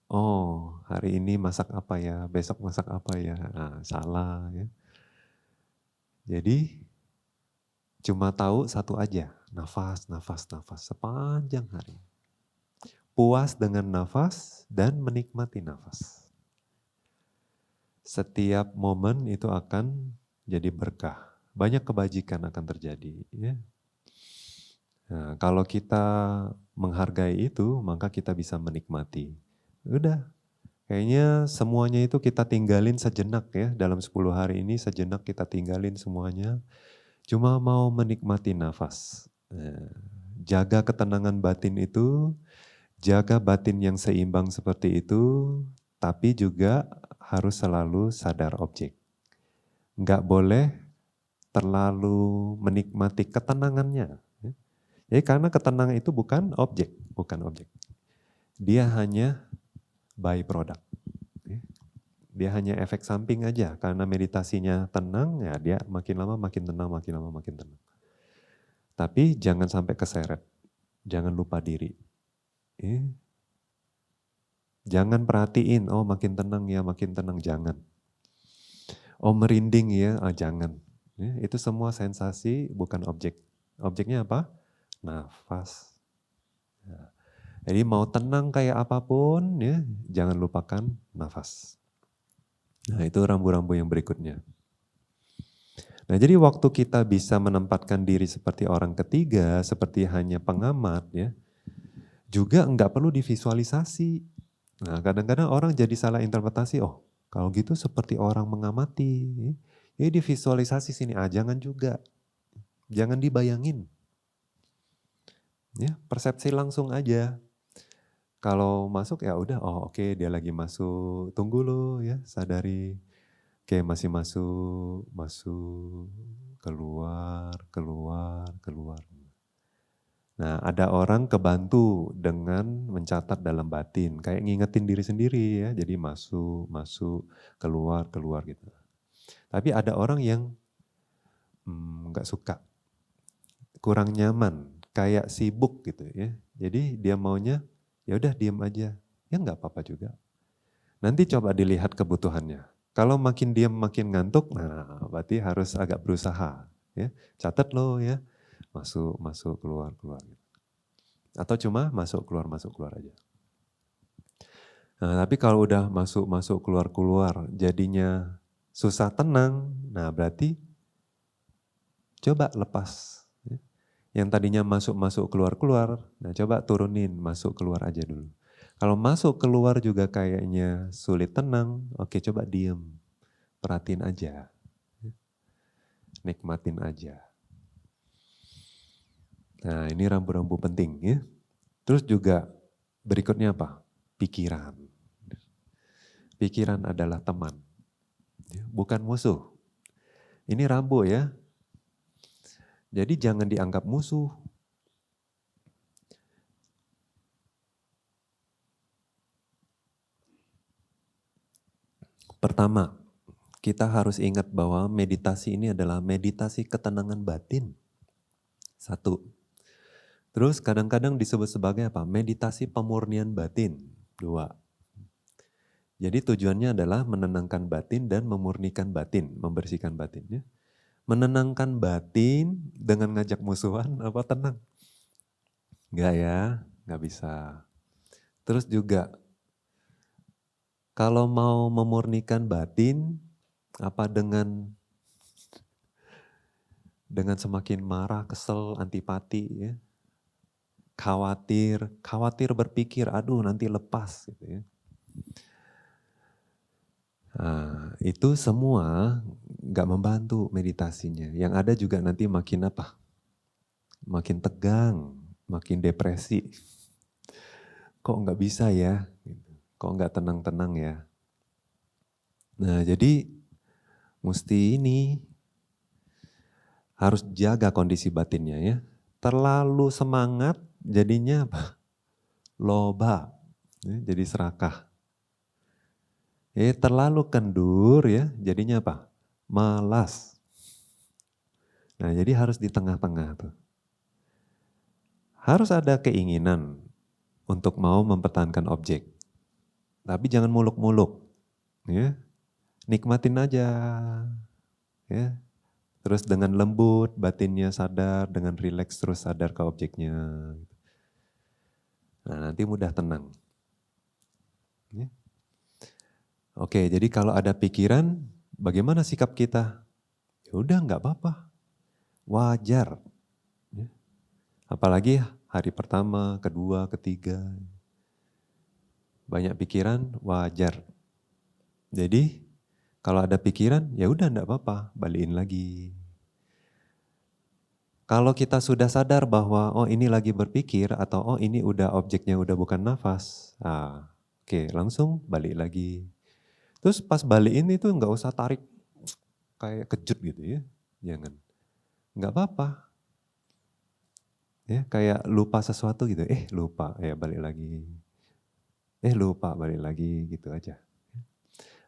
oh hari ini masak apa ya, besok masak apa ya, nah, salah. Ya. Jadi cuma tahu satu aja, nafas sepanjang hari. Puas dengan nafas dan menikmati nafas. Setiap momen itu akan jadi berkah. Banyak kebajikan akan terjadi. Ya. Nah, kalau kita menghargai itu, maka kita bisa menikmati. Udah, kayaknya semuanya itu kita tinggalin sejenak ya. Dalam 10 hari ini sejenak kita tinggalin semuanya. Cuma mau menikmati nafas. Nah, jaga ketenangan batin itu, jaga batin yang seimbang seperti itu, tapi juga harus selalu sadar objek. Nggak boleh terlalu menikmati ketenangannya. Jadi karena ketenangan itu bukan objek. Dia hanya byproduct. Dia hanya efek samping aja. Karena meditasinya tenang, ya dia makin lama makin tenang, makin lama makin tenang. Tapi jangan sampai keseret. Jangan lupa diri. Jangan perhatiin, oh makin tenang ya, makin tenang. Jangan. Oh merinding ya, jangan. Itu semua sensasi, bukan objek. Objeknya apa? Nafas. Jadi mau tenang kayak apapun, ya jangan lupakan nafas. Nah itu rambu-rambu yang berikutnya. Nah jadi waktu kita bisa menempatkan diri seperti orang ketiga, seperti hanya pengamat, ya, juga enggak perlu divisualisasi. Nah kadang-kadang orang jadi salah interpretasi, oh kalau gitu seperti orang mengamati. Ya divisualisasi sini, jangan juga. Jangan dibayangin. Ya, persepsi langsung aja. Kalau masuk ya udah, oh oke, dia lagi masuk, tunggu lo ya, sadari. Oke masih masuk, keluar. Nah ada orang kebantu dengan mencatat dalam batin, kayak ngingetin diri sendiri ya, jadi masuk, keluar gitu. Tapi ada orang yang nggak suka, kurang nyaman, kayak sibuk gitu ya. Jadi dia maunya ya udah diem aja, ya nggak apa-apa juga. Nanti coba dilihat kebutuhannya. Kalau makin diam makin ngantuk, nah berarti harus agak berusaha. Ya. Catat lo ya, masuk keluar. Atau cuma masuk keluar aja. Nah tapi kalau udah masuk keluar, jadinya susah tenang, nah berarti coba lepas. Yang tadinya masuk keluar, nah coba turunin, masuk keluar aja dulu. Kalau masuk keluar juga kayaknya sulit tenang, oke coba diem, perhatiin aja, nikmatin aja. Nah ini rambu-rambu penting ya. Terus juga berikutnya apa? Pikiran. Pikiran adalah teman, bukan musuh. Ini rambu ya. Jadi jangan dianggap musuh. Pertama, kita harus ingat bahwa meditasi ini adalah meditasi ketenangan batin. 1. Terus kadang-kadang disebut sebagai apa? Meditasi pemurnian batin. 2. Jadi tujuannya adalah menenangkan batin dan memurnikan batin, membersihkan batinnya. Menenangkan batin dengan ngajak musuhan apa tenang? Enggak ya, enggak bisa. Terus juga kalau mau memurnikan batin, apa dengan semakin marah, kesel, antipati, ya, khawatir berpikir, aduh nanti lepas, gitu ya. Nah, itu semua nggak membantu meditasinya. Yang ada juga nanti makin apa? Makin tegang, makin depresi. Kok nggak bisa ya? Kok nggak tenang-tenang ya? Nah jadi mesti ini harus jaga kondisi batinnya ya. Terlalu semangat jadinya apa? Loba, ya, jadi serakah. Terlalu kendur ya, jadinya apa? Malas. Nah jadi harus di tengah-tengah tuh. Harus ada keinginan untuk mau mempertahankan objek. Tapi jangan muluk-muluk. Ya. Nikmatin aja. Ya. Terus dengan lembut, batinnya sadar, dengan rileks terus sadar ke objeknya. Nah nanti mudah tenang. Ya. Oke, jadi kalau ada pikiran, bagaimana sikap kita? Ya udah nggak apa-apa, wajar. Ya. Apalagi hari pertama, kedua, ketiga. Banyak pikiran, wajar. Jadi kalau ada pikiran, ya udah enggak apa-apa, balikin lagi. Kalau kita sudah sadar bahwa oh ini lagi berpikir atau oh ini udah objeknya udah bukan nafas, oke, langsung balik lagi. Terus pas balikin itu enggak usah tarik kayak kejut gitu ya, jangan. Enggak apa-apa. Ya, kayak lupa sesuatu gitu, lupa, ya balik lagi. Lupa, balik lagi gitu aja.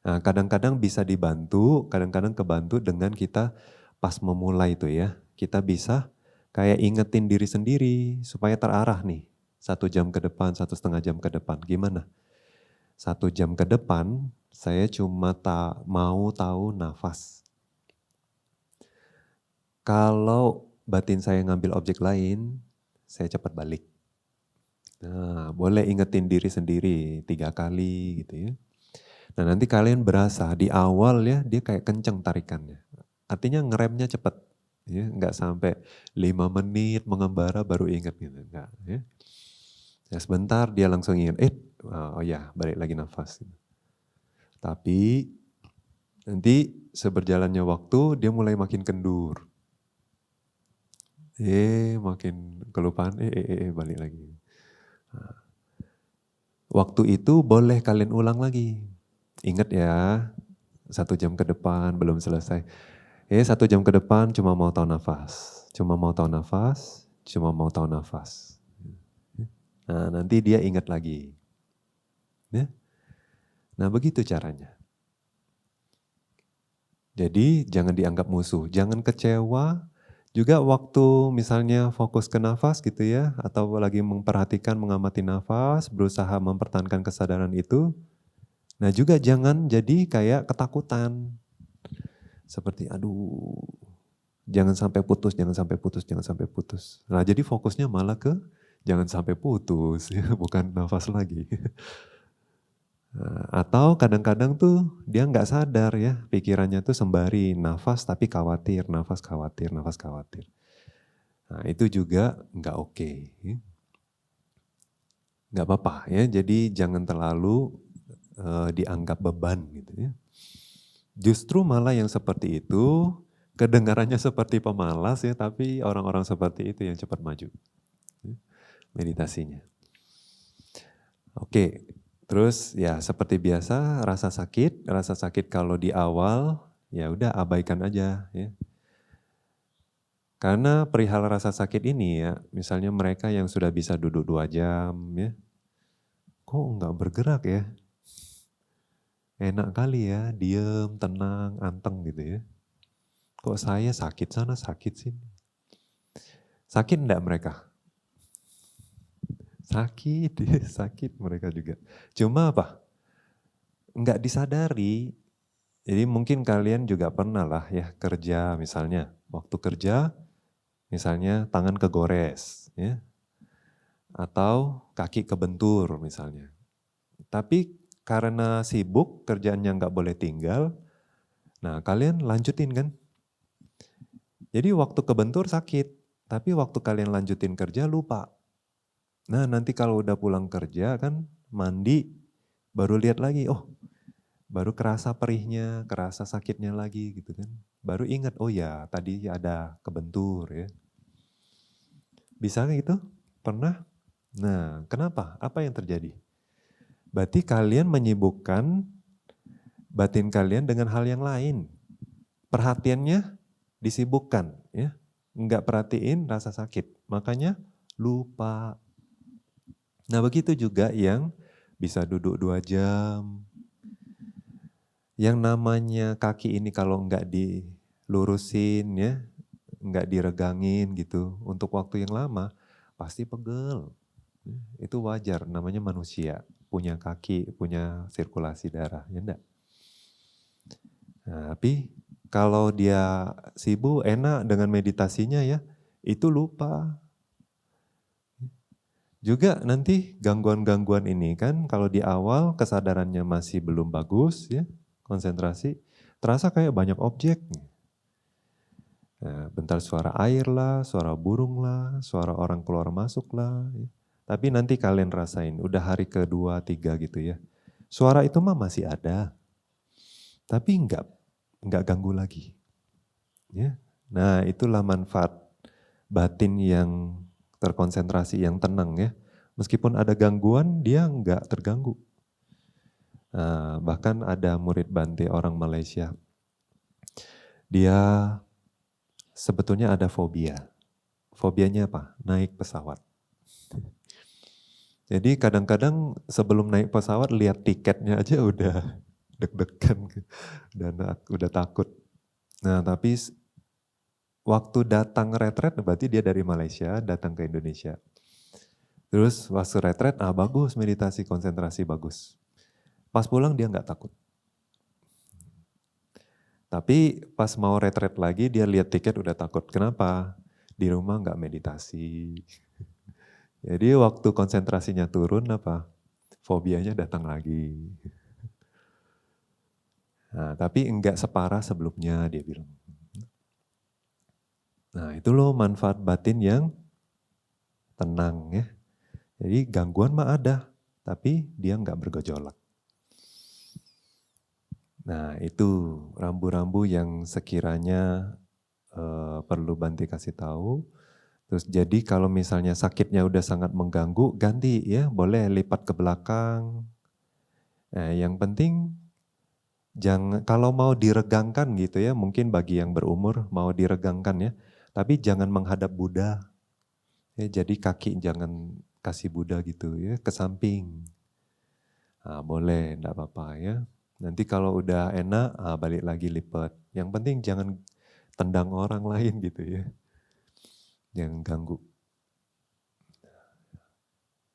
Nah, kadang-kadang bisa dibantu, kadang-kadang kebantu dengan kita pas memulai itu ya, kita bisa kayak ingetin diri sendiri supaya terarah nih. 1 jam ke depan, 1,5 jam ke depan, gimana? 1 jam ke depan saya cuma mau tahu nafas. Kalau batin saya ngambil objek lain, saya cepat balik. Nah, boleh ingetin diri sendiri 3 kali gitu ya. Nah nanti kalian berasa di awal ya dia kayak kenceng tarikannya. Artinya ngeremnya cepat. Ya, enggak sampai 5 menit mengembara baru ingat gitu, enggak ya. Ya sebentar dia langsung ingat, oh ya balik lagi nafas. Tapi nanti seberjalannya waktu dia mulai makin kendur. Makin kelupaan, balik lagi. Nah, waktu itu boleh kalian ulang lagi. Ingat ya, 1 jam ke depan belum selesai. 1 jam ke depan cuma mau tahu nafas, cuma mau tahu nafas, cuma mau tahu nafas. Nah nanti dia ingat lagi. Ya? Nah begitu caranya. Jadi jangan dianggap musuh, jangan kecewa. Juga waktu misalnya fokus ke nafas gitu ya, atau lagi memperhatikan, mengamati nafas, berusaha mempertahankan kesadaran itu. Nah juga jangan jadi kayak ketakutan. Seperti aduh, jangan sampai putus, jangan sampai putus, jangan sampai putus. Nah jadi fokusnya malah ke jangan sampai putus, ya, bukan nafas lagi. Nah, atau kadang-kadang tuh dia nggak sadar ya, pikirannya tuh sembari nafas tapi khawatir, nafas khawatir, nafas khawatir. Nah itu juga nggak oke. Nggak apa-apa ya, jadi jangan terlalu dianggap beban gitu ya. Justru malah yang seperti itu, kedengarannya seperti pemalas ya, tapi orang-orang seperti itu yang cepat maju meditasinya. Oke, terus ya seperti biasa rasa sakit kalau di awal ya udah abaikan aja ya. Karena perihal rasa sakit ini ya, misalnya mereka yang sudah bisa duduk 2 jam ya, kok enggak bergerak ya? Enak kali ya, diem, tenang, anteng gitu ya. Kok saya sakit sana, sakit sini. Sakit enggak mereka? Sakit, sakit mereka juga. Cuma apa? Enggak disadari. Jadi mungkin kalian juga pernah lah ya kerja misalnya. Waktu kerja misalnya tangan kegores ya. Atau kaki kebentur misalnya. Tapi karena sibuk kerjaannya enggak boleh tinggal, nah kalian lanjutin kan. Jadi waktu kebentur sakit, tapi waktu kalian lanjutin kerja lupa. Nah nanti kalau udah pulang kerja kan mandi, baru lihat lagi, oh baru kerasa perihnya, kerasa sakitnya lagi gitu kan. Baru ingat, oh ya tadi ada kebentur ya. Bisa gitu? Pernah? Nah kenapa? Apa yang terjadi? Berarti kalian menyibukkan batin kalian dengan hal yang lain. Perhatiannya disibukkan ya. Enggak perhatiin rasa sakit, makanya lupa. Nah begitu juga yang bisa duduk 2 jam. Yang namanya kaki ini kalau enggak dilurusin ya, enggak diregangin gitu untuk waktu yang lama, pasti pegel. Itu wajar, namanya manusia, punya kaki, punya sirkulasi darah, ya enggak? Nah, tapi kalau dia sibuk, enak dengan meditasinya ya, itu lupa. Juga nanti gangguan-gangguan ini kan kalau di awal kesadarannya masih belum bagus ya, konsentrasi, terasa kayak banyak objek. Nah, bentar suara air lah, suara burung lah, suara orang keluar masuk lah. Ya. Tapi nanti kalian rasain, udah hari kedua, tiga gitu ya. Suara itu mah masih ada, tapi enggak ganggu lagi. Ya. Nah itulah manfaat batin yang terkonsentrasi, yang tenang ya. Meskipun ada gangguan, dia enggak terganggu. Nah, bahkan ada murid Bante orang Malaysia, dia sebetulnya ada fobia. Fobianya apa? Naik pesawat. Jadi kadang-kadang sebelum naik pesawat lihat tiketnya aja udah deg-degan dan udah takut. Nah tapi waktu datang retret, berarti dia dari Malaysia datang ke Indonesia. Terus waktu retret, bagus meditasi konsentrasi bagus. Pas pulang dia nggak takut. Tapi pas mau retret lagi dia lihat tiket udah takut. Kenapa? Di rumah nggak meditasi. Jadi waktu konsentrasinya turun fobianya datang lagi. Nah, tapi enggak separah sebelumnya dia bilang. Nah itu loh manfaat batin yang tenang ya. Jadi gangguan mah ada, tapi dia enggak bergejolak. Nah itu rambu-rambu yang sekiranya perlu Bante kasih tahu. Terus jadi kalau misalnya sakitnya udah sangat mengganggu, ganti ya, boleh lipat ke belakang. Nah, yang penting jangan, kalau mau diregangkan gitu ya, mungkin bagi yang berumur mau diregangkan ya, tapi jangan menghadap Buddha. Ya, jadi kaki jangan kasih Buddha gitu ya, ke samping. Nah, boleh, enggak apa-apa ya. Nanti kalau udah enak, balik lagi lipat. Yang penting jangan tendang orang lain gitu ya. Jangan ganggu.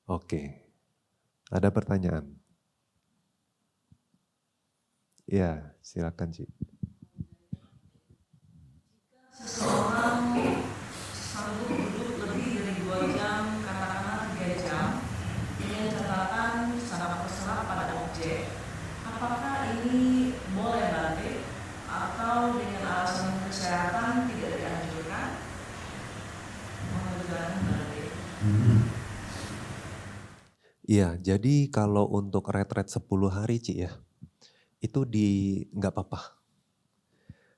Oke, ada pertanyaan? Ya, silakan Ci. Seseorang sanggup duduk lebih dari 2 jam, katakanlah 3 jam, dengan catatan sangat terserap pada objek, apakah ini boleh Bante? Atau dengan alasan kesehatan tidak dianjurkan? Mohon penjelasan Bante. Iya, jadi kalau untuk retret 10 hari Ci ya, itu nggak apa-apa.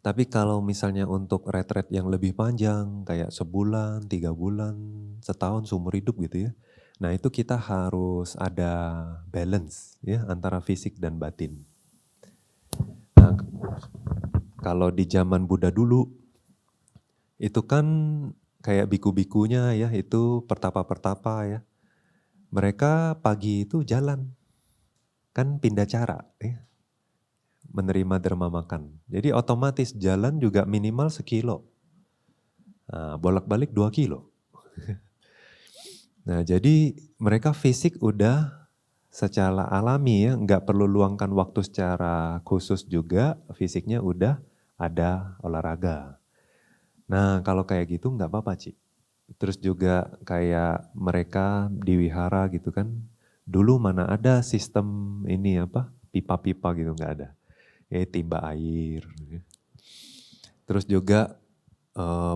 Tapi kalau misalnya untuk retret yang lebih panjang, kayak sebulan, 3 bulan, setahun, seumur hidup gitu ya. Nah itu kita harus ada balance ya antara fisik dan batin. Nah, kalau di zaman Buddha dulu, itu kan kayak biku-bikunya ya, itu pertapa-pertapa ya. Mereka pagi itu jalan, kan pindah cara ya, menerima derma makan. Jadi otomatis jalan juga minimal 1 kilo, bolak-balik 2 kilo. Nah jadi mereka fisik udah secara alami ya, nggak perlu luangkan waktu secara khusus juga, fisiknya udah ada olahraga. Nah kalau kayak gitu nggak apa-apa Ci. Terus juga kayak mereka di wihara gitu kan, dulu mana ada sistem ini pipa-pipa gitu, nggak ada. Timba air. Terus juga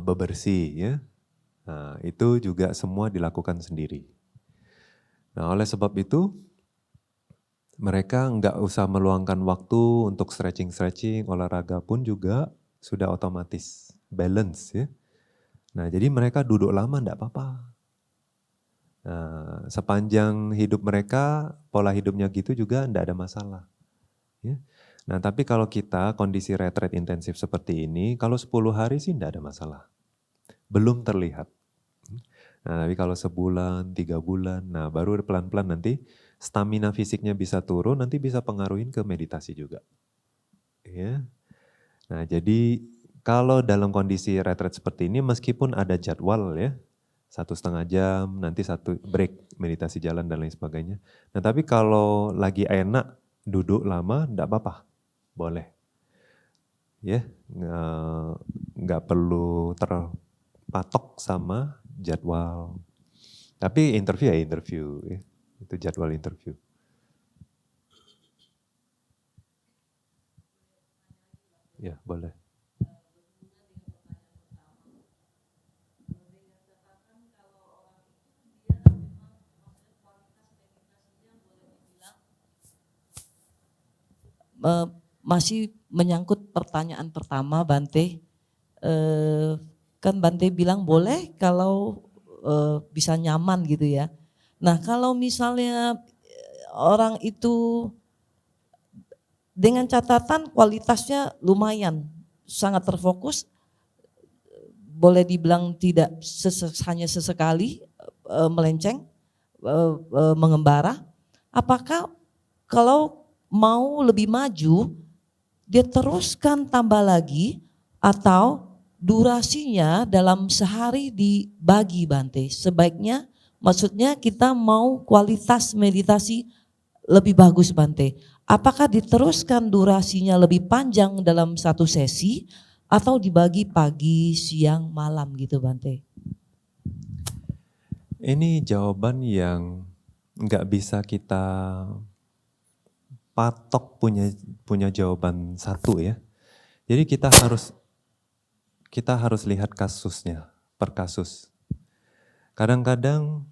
bebersih ya. Nah itu juga semua dilakukan sendiri. Nah oleh sebab itu mereka nggak usah meluangkan waktu untuk stretching-stretching, olahraga pun juga sudah otomatis balance ya. Nah jadi mereka duduk lama enggak apa-apa. Nah, sepanjang hidup mereka, pola hidupnya gitu juga enggak ada masalah. Ya. Nah tapi kalau kita kondisi retret intensif seperti ini, kalau 10 hari sih enggak ada masalah. Belum terlihat. Nah tapi kalau sebulan, 3 bulan, nah baru pelan-pelan nanti stamina fisiknya bisa turun, nanti bisa pengaruhin ke meditasi juga. Ya. Nah jadi kalau dalam kondisi retret seperti ini, meskipun ada jadwal ya, 1,5 jam, nanti 1 break, meditasi jalan dan lain sebagainya. Nah tapi kalau lagi enak, duduk lama, enggak apa-apa, boleh. Ya, nggak perlu terpatok sama jadwal. Tapi interview ya interview, ya. Itu jadwal interview. Ya boleh. masih menyangkut pertanyaan pertama Bante. Kan Bante bilang boleh kalau bisa nyaman gitu ya. Nah kalau misalnya orang itu dengan catatan kualitasnya lumayan, sangat terfokus, boleh dibilang tidak hanya sesekali melenceng, mengembara. Apakah kalau mau lebih maju, dia teruskan tambah lagi atau durasinya dalam sehari dibagi Bante? Sebaiknya, maksudnya kita mau kualitas meditasi lebih bagus Bante. Apakah diteruskan durasinya lebih panjang dalam satu sesi atau dibagi pagi, siang, malam gitu Bante? Ini jawaban yang nggak bisa kita patok punya jawaban satu ya. Jadi kita harus lihat kasusnya per kasus. Kadang-kadang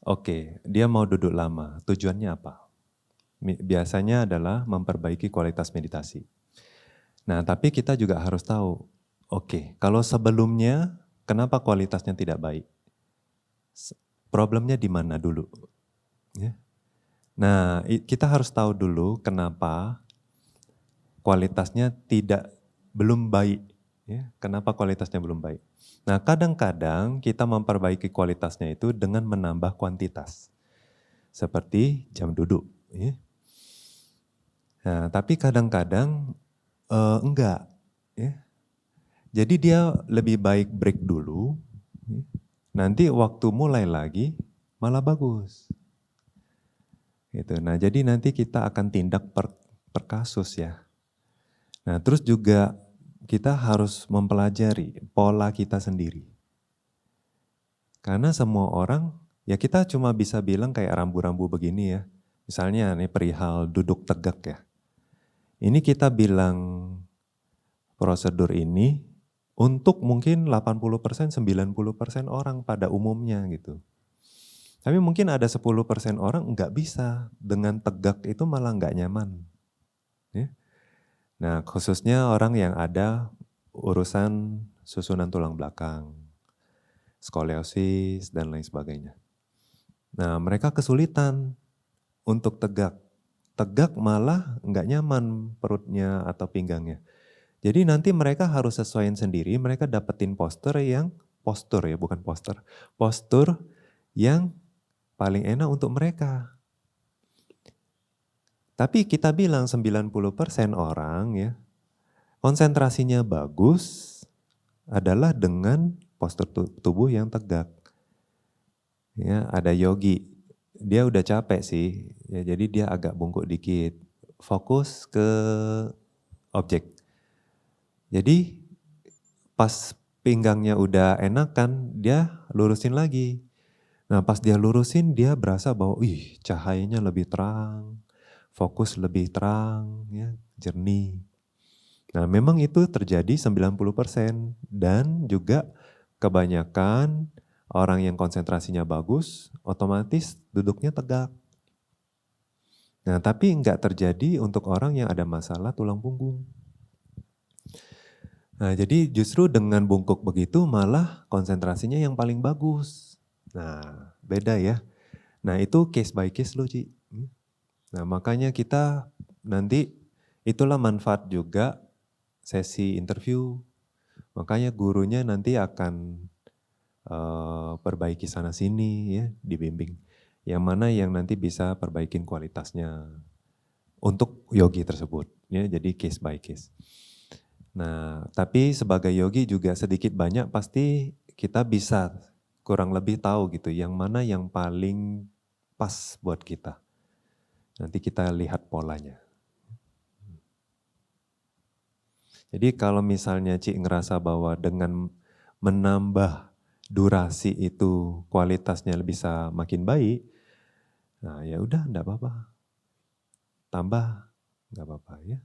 oke, dia mau duduk lama, tujuannya apa? Biasanya adalah memperbaiki kualitas meditasi. Nah, tapi kita juga harus tahu, oke, kalau sebelumnya kenapa kualitasnya tidak baik? Problemnya di mana dulu? Ya. Nah, kita harus tahu dulu kenapa kualitasnya belum baik. Ya. Kenapa kualitasnya belum baik? Nah, kadang-kadang kita memperbaiki kualitasnya itu dengan menambah kuantitas. Seperti jam duduk. Ya. Nah, tapi kadang-kadang enggak. Ya. Jadi dia lebih baik break dulu, ya. Nanti waktu mulai lagi malah bagus. Gitu. Nah, jadi nanti kita akan tindak per kasus ya. Nah, terus juga kita harus mempelajari pola kita sendiri. Karena semua orang, ya kita cuma bisa bilang kayak rambu-rambu begini ya. Misalnya nih perihal duduk tegak ya. Ini kita bilang prosedur ini untuk mungkin 80%, 90% orang pada umumnya gitu. Tapi mungkin ada 10% orang nggak bisa, dengan tegak itu malah nggak nyaman. Ya. Nah khususnya orang yang ada urusan susunan tulang belakang, skoliosis dan lain sebagainya. Nah mereka kesulitan untuk tegak. Tegak malah nggak nyaman perutnya atau pinggangnya. Jadi nanti mereka harus sesuaiin sendiri, mereka dapetin postur yang yang paling enak untuk mereka. Tapi kita bilang 90% orang ya, konsentrasinya bagus adalah dengan postur tubuh yang tegak. Ya, ada yogi, dia udah capek sih, ya, jadi dia agak bungkuk dikit, fokus ke objek. Jadi pas pinggangnya udah enak kan, dia lurusin lagi. Nah pas dia lurusin, dia berasa bahwa cahayanya lebih terang, fokus lebih terang, ya, jernih. Nah memang itu terjadi 90% dan juga kebanyakan orang yang konsentrasinya bagus, otomatis duduknya tegak. Nah tapi enggak terjadi untuk orang yang ada masalah tulang punggung. Nah jadi justru dengan bungkuk begitu malah konsentrasinya yang paling bagus. Nah beda ya. Nah itu case by case loh Ci. Nah makanya kita nanti itulah manfaat juga sesi interview. Makanya gurunya nanti akan perbaiki sana sini ya, dibimbing. Yang mana yang nanti bisa perbaikin kualitasnya untuk yogi tersebut ya, jadi case by case. Nah, tapi sebagai yogi juga sedikit banyak pasti kita bisa kurang lebih tahu gitu yang mana yang paling pas buat kita. Nanti kita lihat polanya. Jadi kalau misalnya Ci ngerasa bahwa dengan menambah durasi itu kualitasnya bisa makin baik, nah ya udah enggak apa-apa. Tambah enggak apa-apa ya.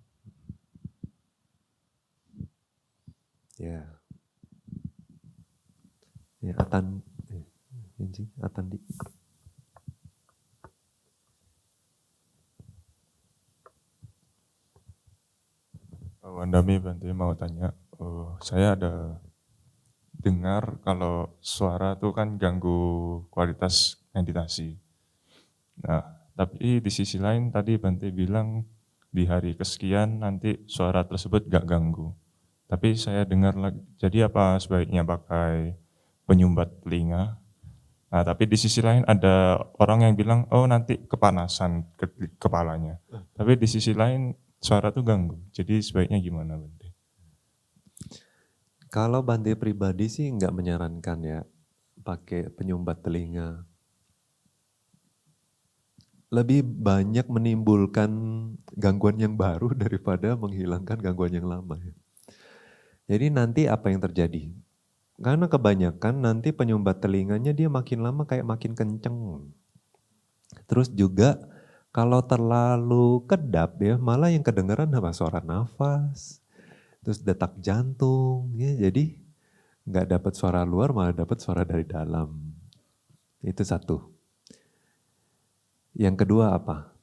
Ya. Ya Atan di. Wandami Bante mau tanya, saya ada dengar kalau suara tuh kan ganggu kualitas meditasi. Nah, tapi di sisi lain tadi Bante bilang di hari kesekian nanti suara tersebut gak ganggu. Tapi saya dengar lagi, jadi apa sebaiknya pakai penyumbat telinga? Nah, tapi di sisi lain ada orang yang bilang, oh nanti kepanasan kepalanya. Tapi di sisi lain suara tuh ganggu. Jadi sebaiknya gimana Bante? Kalau Bante pribadi sih nggak menyarankan ya pakai penyumbat telinga. Lebih banyak menimbulkan gangguan yang baru daripada menghilangkan gangguan yang lama. Jadi nanti apa yang terjadi? Karena kebanyakan nanti penyumbat telinganya dia makin lama kayak makin kenceng. Terus juga kalau terlalu kedap ya malah yang kedengeran apa suara nafas, terus detak jantung ya, jadi nggak dapat suara luar malah dapat suara dari dalam. Itu satu. Yang kedua apa?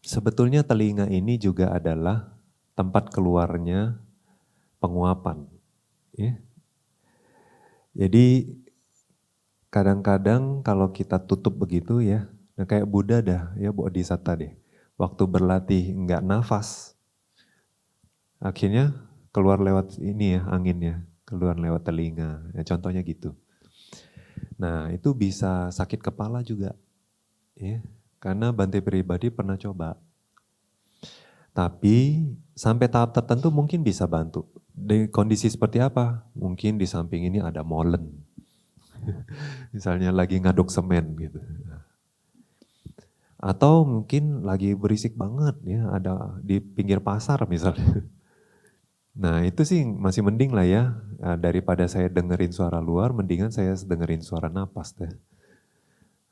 Sebetulnya telinga ini juga adalah tempat keluarnya penguapan. Ya. Jadi kadang-kadang kalau kita tutup begitu ya, nah kayak Buddha dah ya Bodhisatta deh. Waktu berlatih nggak nafas, akhirnya keluar lewat ini ya anginnya, keluar lewat telinga. Ya, contohnya gitu. Nah itu bisa sakit kepala juga, ya. Karena Bante pribadi pernah coba. Tapi sampai tahap tertentu mungkin bisa bantu. Di kondisi seperti apa? Mungkin di samping ini ada molen. Misalnya lagi ngaduk semen gitu. Atau mungkin lagi berisik banget ya, ada di pinggir pasar misalnya. Nah itu sih masih mending lah ya, daripada saya dengerin suara luar, mendingan saya dengerin suara napas deh.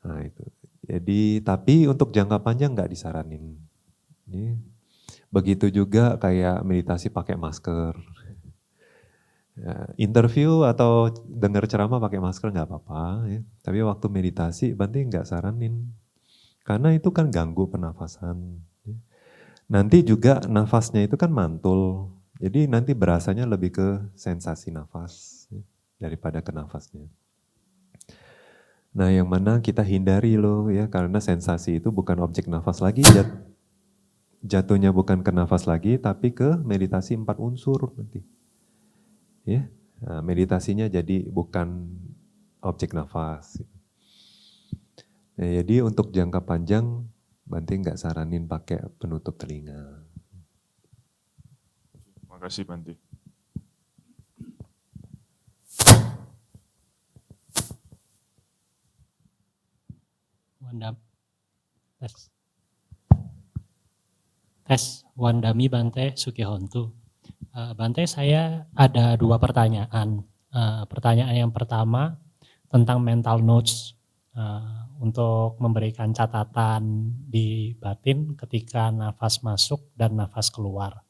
Nah itu. Jadi tapi untuk jangka panjang nggak disaranin. Ya. Begitu juga kayak meditasi pakai masker. Ya, interview atau dengar ceramah pakai masker nggak apa-apa. Ya. Tapi waktu meditasi Bante nggak saranin. Karena itu kan ganggu pernafasan. Ya. Nanti juga nafasnya itu kan mantul. Jadi nanti berasanya lebih ke sensasi nafas ya, daripada ke nafasnya. Nah yang mana kita hindari loh ya, karena sensasi itu bukan objek nafas lagi, jatuhnya bukan ke nafas lagi, tapi ke meditasi 4 unsur nanti. Ya, nah, meditasinya jadi bukan objek nafas. Nah, jadi untuk jangka panjang, Bante nggak saranin pakai penutup telinga. Terima kasih Bante. Wandami Bante Sukihontu. Bante, saya ada 2 pertanyaan. Pertanyaan yang pertama tentang mental notes, untuk memberikan catatan di batin ketika nafas masuk dan nafas keluar.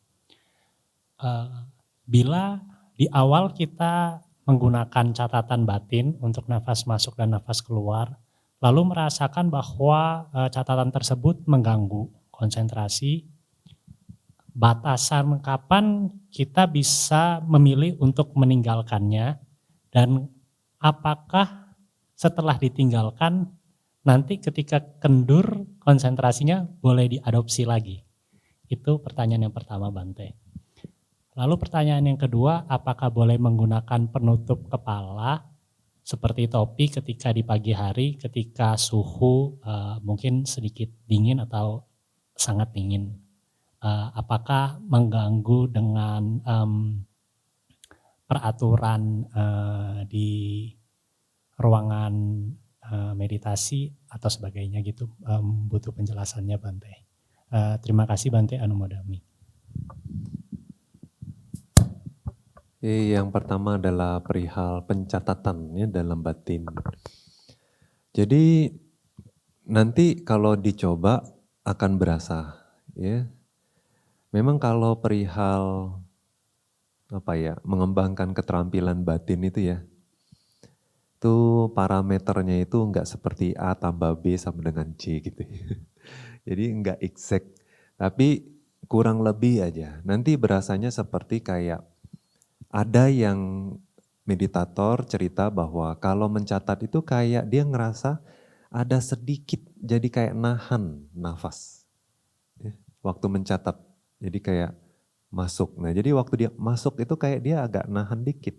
Bila di awal kita menggunakan catatan batin untuk nafas masuk dan nafas keluar, lalu merasakan bahwa catatan tersebut mengganggu konsentrasi, batasan kapan kita bisa memilih untuk meninggalkannya, dan apakah setelah ditinggalkan nanti ketika kendur konsentrasinya boleh diadopsi lagi? Itu pertanyaan yang pertama Bante. Lalu pertanyaan yang kedua, apakah boleh menggunakan penutup kepala seperti topi ketika di pagi hari ketika suhu mungkin sedikit dingin atau sangat dingin? Apakah mengganggu dengan peraturan di ruangan meditasi atau sebagainya gitu? Butuh penjelasannya Bante. Terima kasih Bante Anumodami. Yang pertama adalah perihal pencatatan ya dalam batin. Jadi nanti kalau dicoba akan berasa ya. Memang kalau perihal mengembangkan keterampilan batin itu ya, itu parameternya itu enggak seperti A tambah B sama dengan C gitu. Jadi enggak exact. Tapi kurang lebih aja. Nanti berasanya seperti kayak ada yang meditator cerita bahwa kalau mencatat itu kayak dia ngerasa ada sedikit jadi kayak nahan nafas. Ya, waktu mencatat. Jadi kayak masuk. Nah jadi waktu dia masuk itu kayak dia agak nahan dikit.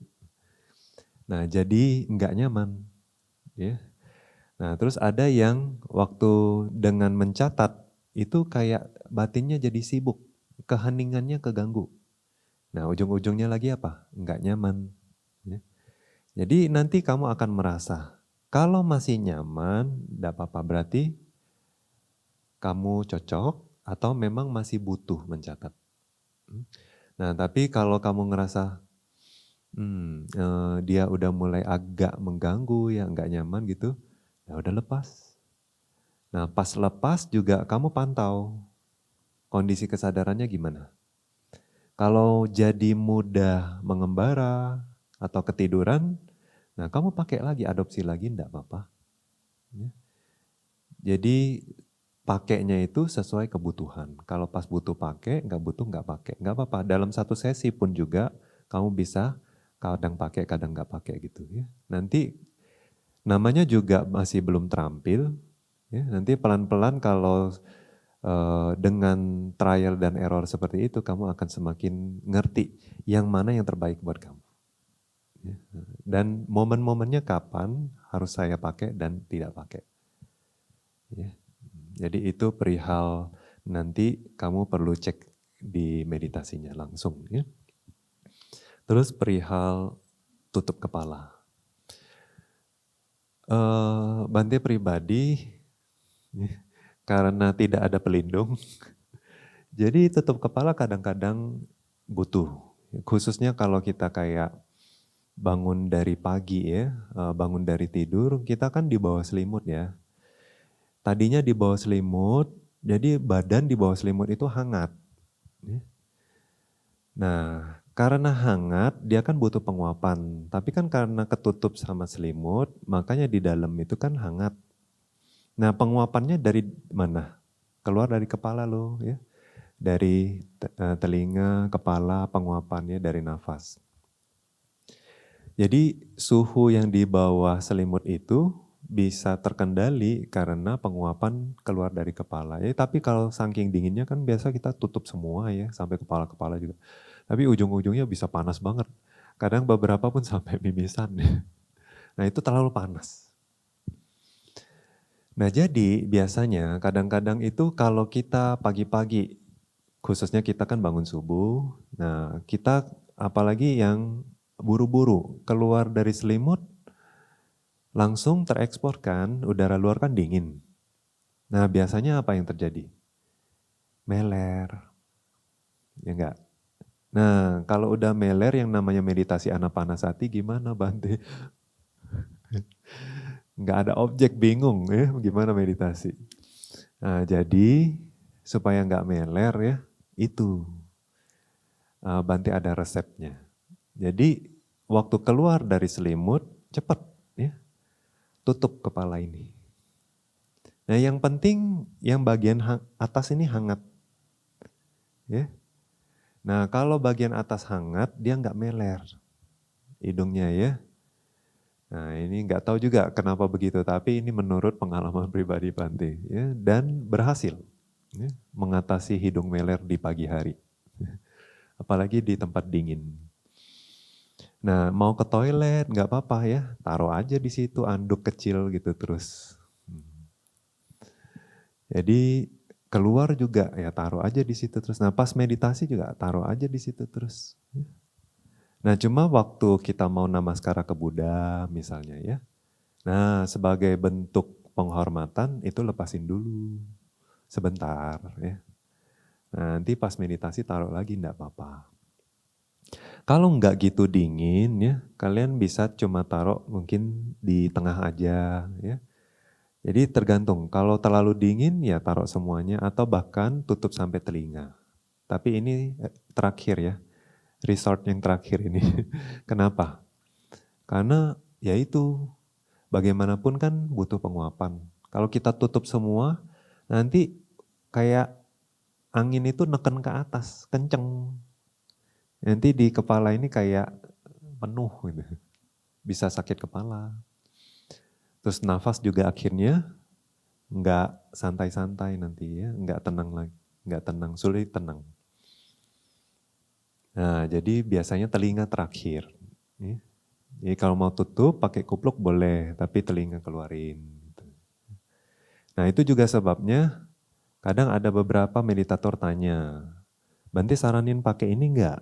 Nah jadi nggak nyaman. Ya. Nah terus ada yang waktu dengan mencatat itu kayak batinnya jadi sibuk. Keheningannya keganggu. Nah ujung-ujungnya lagi apa? Nggak nyaman. Ya. Jadi nanti kamu akan merasa, kalau masih nyaman, enggak apa-apa. Berarti kamu cocok atau memang masih butuh mencatat. Nah tapi kalau kamu ngerasa, dia udah mulai agak mengganggu ya, nggak nyaman gitu, ya udah lepas. Nah pas lepas juga kamu pantau kondisi kesadarannya gimana. Kalau jadi mudah mengembara atau ketiduran, nah kamu pakai lagi, adopsi lagi enggak apa-apa. Ya. Jadi pakainya itu sesuai kebutuhan. Kalau pas butuh pakai, nggak butuh nggak pakai. Nggak apa-apa, dalam satu sesi pun juga kamu bisa kadang pakai, kadang nggak pakai gitu ya. Nanti namanya juga masih belum terampil, ya. Nanti pelan-pelan kalau dengan trial dan error seperti itu, kamu akan semakin ngerti yang mana yang terbaik buat kamu. Ya. Dan momen-momennya kapan harus saya pakai dan tidak pakai. Ya. Jadi itu perihal nanti kamu perlu cek di meditasinya langsung. Ya. Terus perihal tutup kepala. Bante pribadi, karena tidak ada pelindung, jadi tutup kepala kadang-kadang butuh. Khususnya kalau kita kayak bangun dari pagi ya, bangun dari tidur, kita kan di bawah selimut ya. Tadinya di bawah selimut, jadi badan di bawah selimut itu hangat. Nah, karena hangat, dia kan butuh penguapan. Tapi kan karena ketutup sama selimut, makanya di dalam itu kan hangat. Nah, penguapannya dari mana? Keluar dari kepala lo ya. Dari telinga, kepala, penguapannya dari nafas. Jadi suhu yang di bawah selimut itu bisa terkendali karena penguapan keluar dari kepala. Ya, tapi kalau saking dinginnya kan biasa kita tutup semua ya, sampai kepala-kepala juga. Tapi ujung-ujungnya bisa panas banget. Kadang beberapa pun sampai mimisan. Nah itu terlalu panas. Nah jadi biasanya kadang-kadang itu kalau kita pagi-pagi, khususnya kita kan bangun subuh, nah kita apalagi yang buru-buru keluar dari selimut, langsung terekspor kan, udara luar kan dingin. Nah biasanya apa yang terjadi? Meler, ya enggak? Nah kalau udah meler yang namanya meditasi anapanasati gimana Bante? Nggak ada objek, bingung ya gimana meditasi. Nah, jadi supaya nggak meler ya itu Bante ada resepnya. Jadi waktu keluar dari selimut cepat ya tutup kepala ini. Nah yang penting yang bagian atas ini hangat ya. Nah kalau bagian atas hangat dia nggak meler hidungnya ya. Nah ini nggak tahu juga kenapa begitu, tapi ini menurut pengalaman pribadi Bante ya, dan berhasil ya, mengatasi hidung meler di pagi hari, apalagi di tempat dingin. Nah mau ke toilet nggak apa-apa ya, taruh aja di situ anduk kecil gitu terus. Jadi keluar juga ya taruh aja di situ terus. Nah pas meditasi juga taruh aja di situ terus. Nah cuma waktu kita mau namaskara ke Buddha misalnya ya. Nah sebagai bentuk penghormatan itu lepasin dulu sebentar ya. Nah, nanti pas meditasi taruh lagi enggak apa-apa. Kalau enggak gitu dingin ya, kalian bisa cuma taruh mungkin di tengah aja ya. Jadi tergantung, kalau terlalu dingin ya taruh semuanya atau bahkan tutup sampai telinga. Tapi ini terakhir ya. Resort yang terakhir ini. Kenapa? Karena ya itu bagaimanapun kan butuh penguapan. Kalau kita tutup semua, nanti kayak angin itu neken ke atas, kenceng. Nanti di kepala ini kayak penuh gitu. Bisa sakit kepala. Terus nafas juga akhirnya nggak santai-santai nanti ya, nggak tenang lagi, nggak tenang, sulit tenang. Nah, jadi biasanya telinga terakhir. Ya. Jadi kalau mau tutup pakai kupluk boleh, tapi telinga keluarin. Gitu. Nah itu juga sebabnya kadang ada beberapa meditator tanya, Bante saranin pakai ini enggak?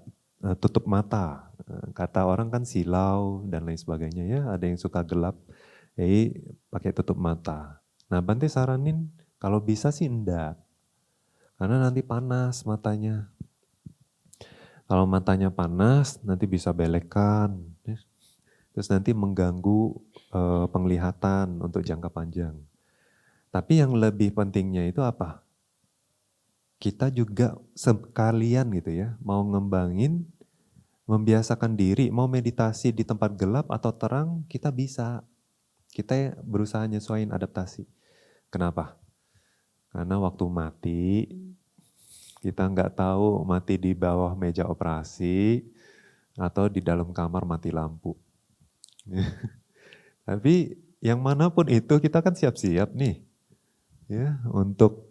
Tutup mata. Kata orang kan silau dan lain sebagainya ya, ada yang suka gelap, jadi pakai tutup mata. Nah Bante saranin kalau bisa sih enggak, karena nanti panas matanya. Kalau matanya panas nanti bisa belekan, ya. Terus nanti mengganggu penglihatan untuk jangka panjang. Tapi yang lebih pentingnya itu apa? Kita juga sekalian gitu ya, mau ngembangin, membiasakan diri, mau meditasi di tempat gelap atau terang, kita bisa. Kita berusaha nyesuaiin adaptasi. Kenapa? Karena waktu mati, kita nggak tahu mati di bawah meja operasi atau di dalam kamar mati lampu. Tapi yang manapun itu kita kan siap-siap nih ya untuk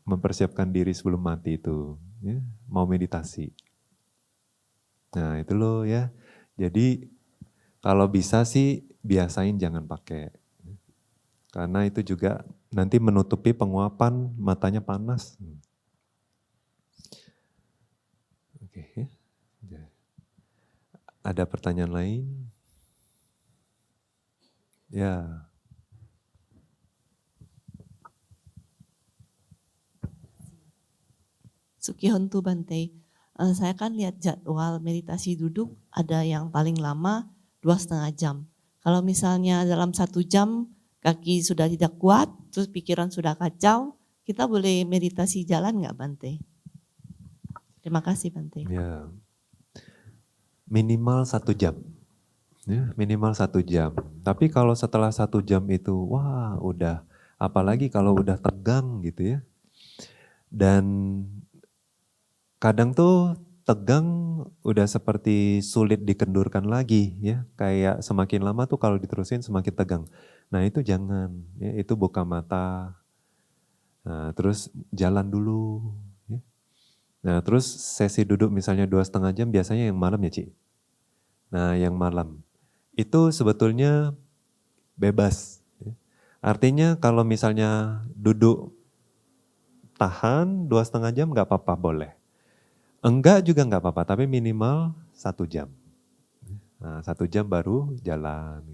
mempersiapkan diri sebelum mati itu, ya, mau meditasi. Nah itu loh ya, jadi kalau bisa sih biasain jangan pakai. Karena itu juga nanti menutupi penguapan, matanya panas. Oke ya. Ada pertanyaan lain? Ya. Sukihontu Bante, saya kan lihat jadwal meditasi duduk ada yang paling lama 2,5 jam. Kalau misalnya dalam 1 jam kaki sudah tidak kuat, terus pikiran sudah kacau, kita boleh meditasi jalan nggak Bante? Terima kasih Bante. Ya, minimal 1 jam. Ya, minimal 1 jam. Tapi kalau setelah 1 jam itu, wah udah, apalagi kalau udah tegang gitu ya. Dan kadang tuh tegang udah seperti sulit dikendurkan lagi ya. Kayak semakin lama tuh kalau diterusin semakin tegang. Nah itu jangan, ya, itu buka mata. Nah, terus jalan dulu. Ya. Nah terus sesi duduk misalnya 2,5 jam biasanya yang malam ya Ci. Nah yang malam. Itu sebetulnya bebas. Artinya kalau misalnya duduk tahan 2,5 jam nggak apa-apa boleh. Enggak juga nggak apa-apa, tapi minimal 1 jam. Nah 1 jam baru jalan.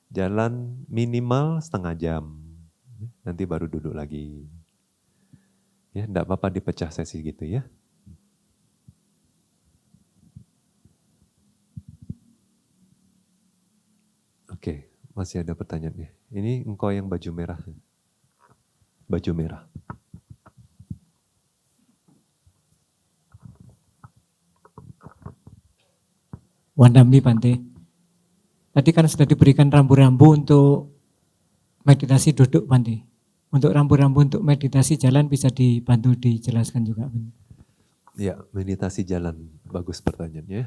Jalan minimal setengah jam. Nanti baru duduk lagi. Ya nggak apa-apa dipecah sesi gitu ya. Oke, masih ada pertanyaannya. Ini engkau yang baju merah. Baju merah. Wandambi Bante. Tadi kan sudah diberikan rambu-rambu untuk meditasi duduk Bante. Untuk rambu-rambu untuk meditasi jalan bisa dibantu dijelaskan juga Bante. Ya, meditasi jalan. Bagus pertanyaannya.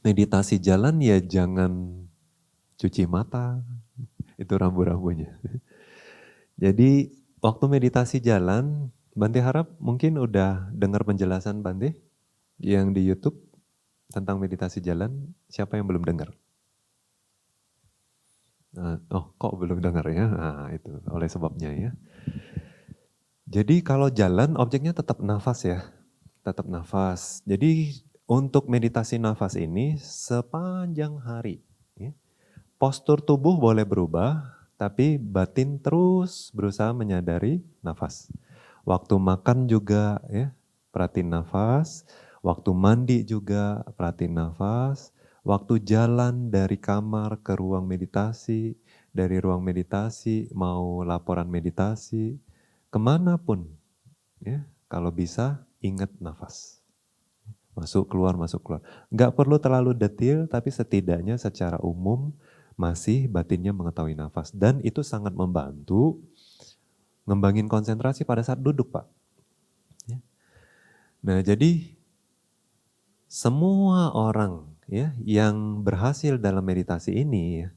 Meditasi jalan ya jangan cuci mata, itu rambu-rambunya. Jadi waktu meditasi jalan, Bante harap mungkin udah dengar penjelasan Bante yang di YouTube tentang meditasi jalan. Siapa yang belum dengar? Oh kok belum dengar ya? Nah itu oleh sebabnya ya. Jadi kalau jalan objeknya tetap nafas ya, tetap nafas. Jadi untuk meditasi nafas ini sepanjang hari. Ya. Postur tubuh boleh berubah, tapi batin terus berusaha menyadari nafas. Waktu makan juga ya, perhatiin nafas. Waktu mandi juga perhatiin nafas. Waktu jalan dari kamar ke ruang meditasi, dari ruang meditasi mau laporan meditasi, kemanapun ya, kalau bisa ingat nafas. Masuk keluar, masuk keluar. Nggak perlu terlalu detail, tapi setidaknya secara umum masih batinnya mengetahui nafas. Dan itu sangat membantu ngembangin konsentrasi pada saat duduk Pak. Nah, jadi semua orang ya yang berhasil dalam meditasi ini ya,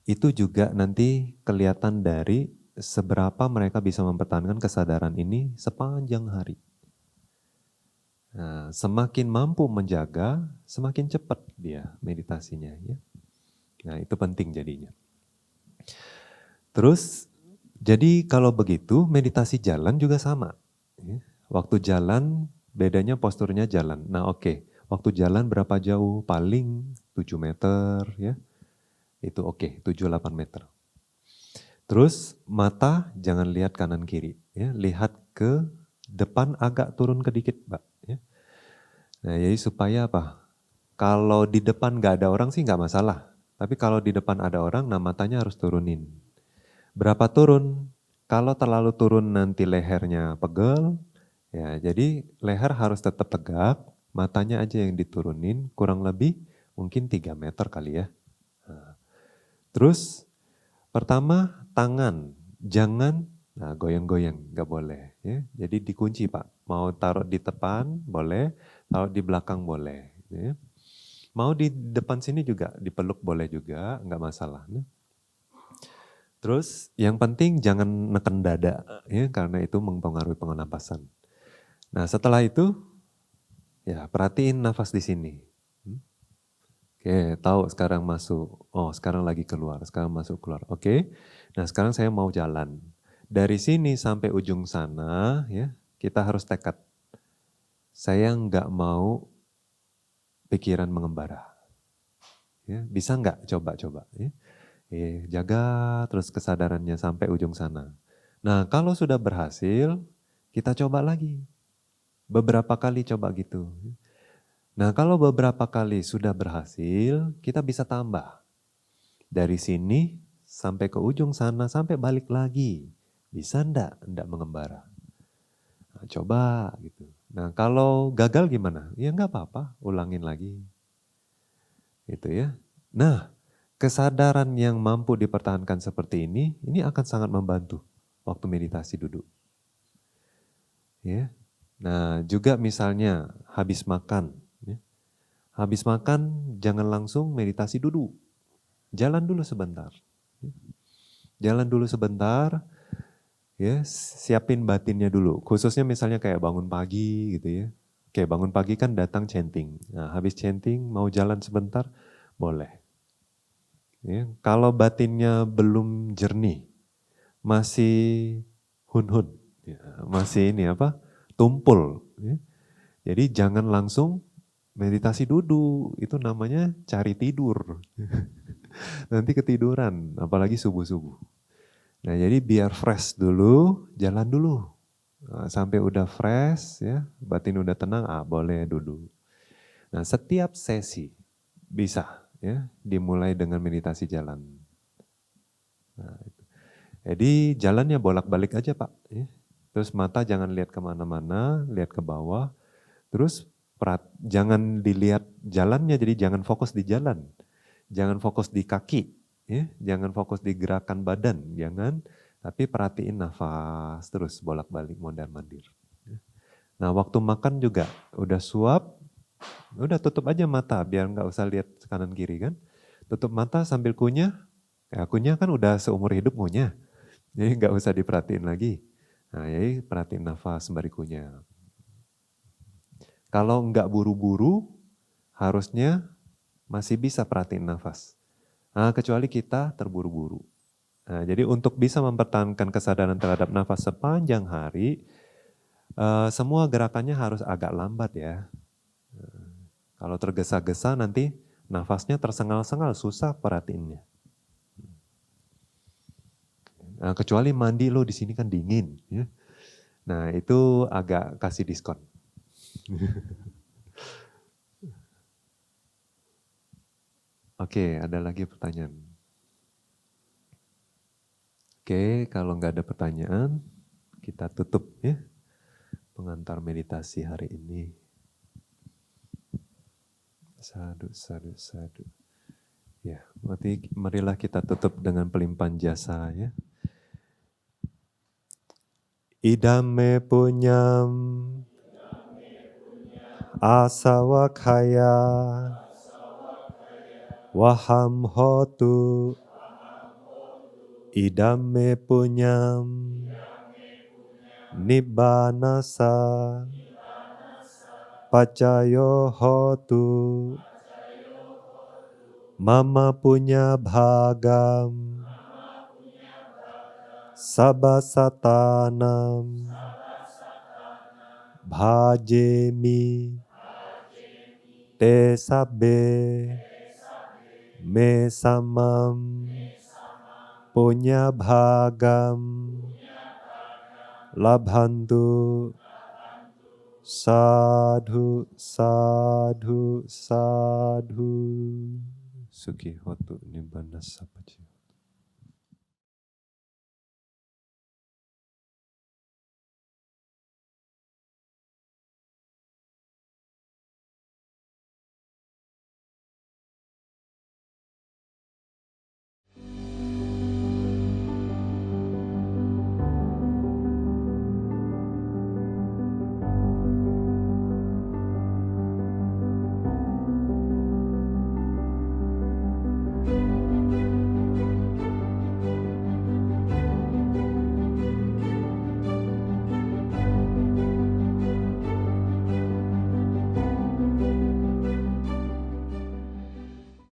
itu juga nanti kelihatan dari seberapa mereka bisa mempertahankan kesadaran ini sepanjang hari. Nah, semakin mampu menjaga, semakin cepat dia meditasinya ya. Nah, itu penting jadinya. Terus, jadi kalau begitu meditasi jalan juga sama. Ya. Waktu jalan, bedanya posturnya jalan. Nah oke, waktu jalan berapa jauh? Paling 7 meter ya. Itu oke, 7-8 meter. Terus mata jangan lihat kanan kiri. Ya. Lihat ke depan agak turun ke dikit Mbak. Ya. Nah jadi supaya apa? Kalau di depan gak ada orang sih gak masalah. Tapi kalau di depan ada orang, nah matanya harus turunin. Berapa turun? Kalau terlalu turun nanti lehernya pegel, ya jadi leher harus tetap tegak, matanya aja yang diturunin, kurang lebih mungkin 3 meter kali ya. Nah, terus pertama tangan, jangan goyang-goyang, nggak boleh. Ya. Jadi dikunci Pak, mau taruh di depan boleh, taruh di belakang boleh. Ya. Mau di depan sini juga, dipeluk boleh juga, nggak masalah. Nah. Terus yang penting jangan neken dada ya karena itu mempengaruhi pernapasan. Nah, setelah itu ya perhatiin nafas di sini. Oke, tahu sekarang masuk. Oh, sekarang lagi keluar, sekarang masuk keluar. Oke. Nah, sekarang saya mau jalan. Dari sini sampai ujung sana ya, kita harus tekad. Saya nggak mau pikiran mengembara. Ya, bisa nggak coba-coba ya. Jaga terus kesadarannya sampai ujung sana. Nah kalau sudah berhasil, kita coba lagi. Beberapa kali coba gitu. Nah kalau beberapa kali sudah berhasil, kita bisa tambah. Dari sini sampai ke ujung sana, sampai balik lagi. Bisa enggak mengembara? Nah, coba gitu. Nah kalau gagal gimana? Ya enggak apa-apa, ulangin lagi. Gitu ya. Nah, kesadaran yang mampu dipertahankan seperti ini akan sangat membantu waktu meditasi duduk. Ya. Nah, juga misalnya habis makan. Ya. Habis makan jangan langsung meditasi duduk. Jalan dulu sebentar. Ya. Jalan dulu sebentar, ya siapin batinnya dulu. Khususnya misalnya kayak bangun pagi gitu ya. Kayak bangun pagi kan datang chanting. Nah, habis chanting mau jalan sebentar, boleh. Ya, kalau batinnya belum jernih, masih hun-hun, ya, masih ini apa, tumpul. Ya. Jadi jangan langsung meditasi duduk, itu namanya cari tidur. Nanti ketiduran, apalagi subuh-subuh. Nah jadi biar fresh dulu, jalan dulu. Nah, sampai udah fresh, ya, batin udah tenang, boleh duduk. Nah setiap sesi bisa. Ya, dimulai dengan meditasi jalan. Nah, itu. Jadi jalannya bolak-balik aja Pak. Ya. Terus mata jangan lihat kemana-mana, lihat ke bawah. Terus jangan dilihat jalannya, jadi jangan fokus di jalan. Jangan fokus di kaki, ya. Jangan fokus di gerakan badan, jangan. Tapi perhatiin nafas terus bolak-balik mondar-mandir. Ya. Nah waktu makan juga udah suap, udah tutup aja mata biar nggak usah lihat kanan kiri kan. Tutup mata sambil kunyah, kunyah kan udah seumur hidup ngunyah. Jadi nggak usah diperhatiin lagi. Nah jadi perhatiin nafas sembari kunyah. Kalau nggak buru-buru, harusnya masih bisa perhatiin nafas. Nah, kecuali kita terburu-buru. Nah, jadi untuk bisa mempertahankan kesadaran terhadap nafas sepanjang hari, semua gerakannya harus agak lambat ya. Kalau tergesa-gesa nanti nafasnya tersengal-sengal, susah perhatiinnya. Nah, kecuali mandi lo di sini kan dingin. Ya. Nah itu agak kasih diskon. Oke, ada lagi pertanyaan? Oke, kalau nggak ada pertanyaan, kita tutup ya pengantar meditasi hari ini. Sadu, sadu, sadu. Ya, berarti marilah kita tutup dengan pelimpahan jasa ya. Idame punyam asawakaya waham hotu idame punyam nibbanasa pacayo hotu mama punya bhagam sabasatanam bhajemi te sabbe me samam punya bhagam labhantu sadhu sadhu sadhu sukhi hotu nibbana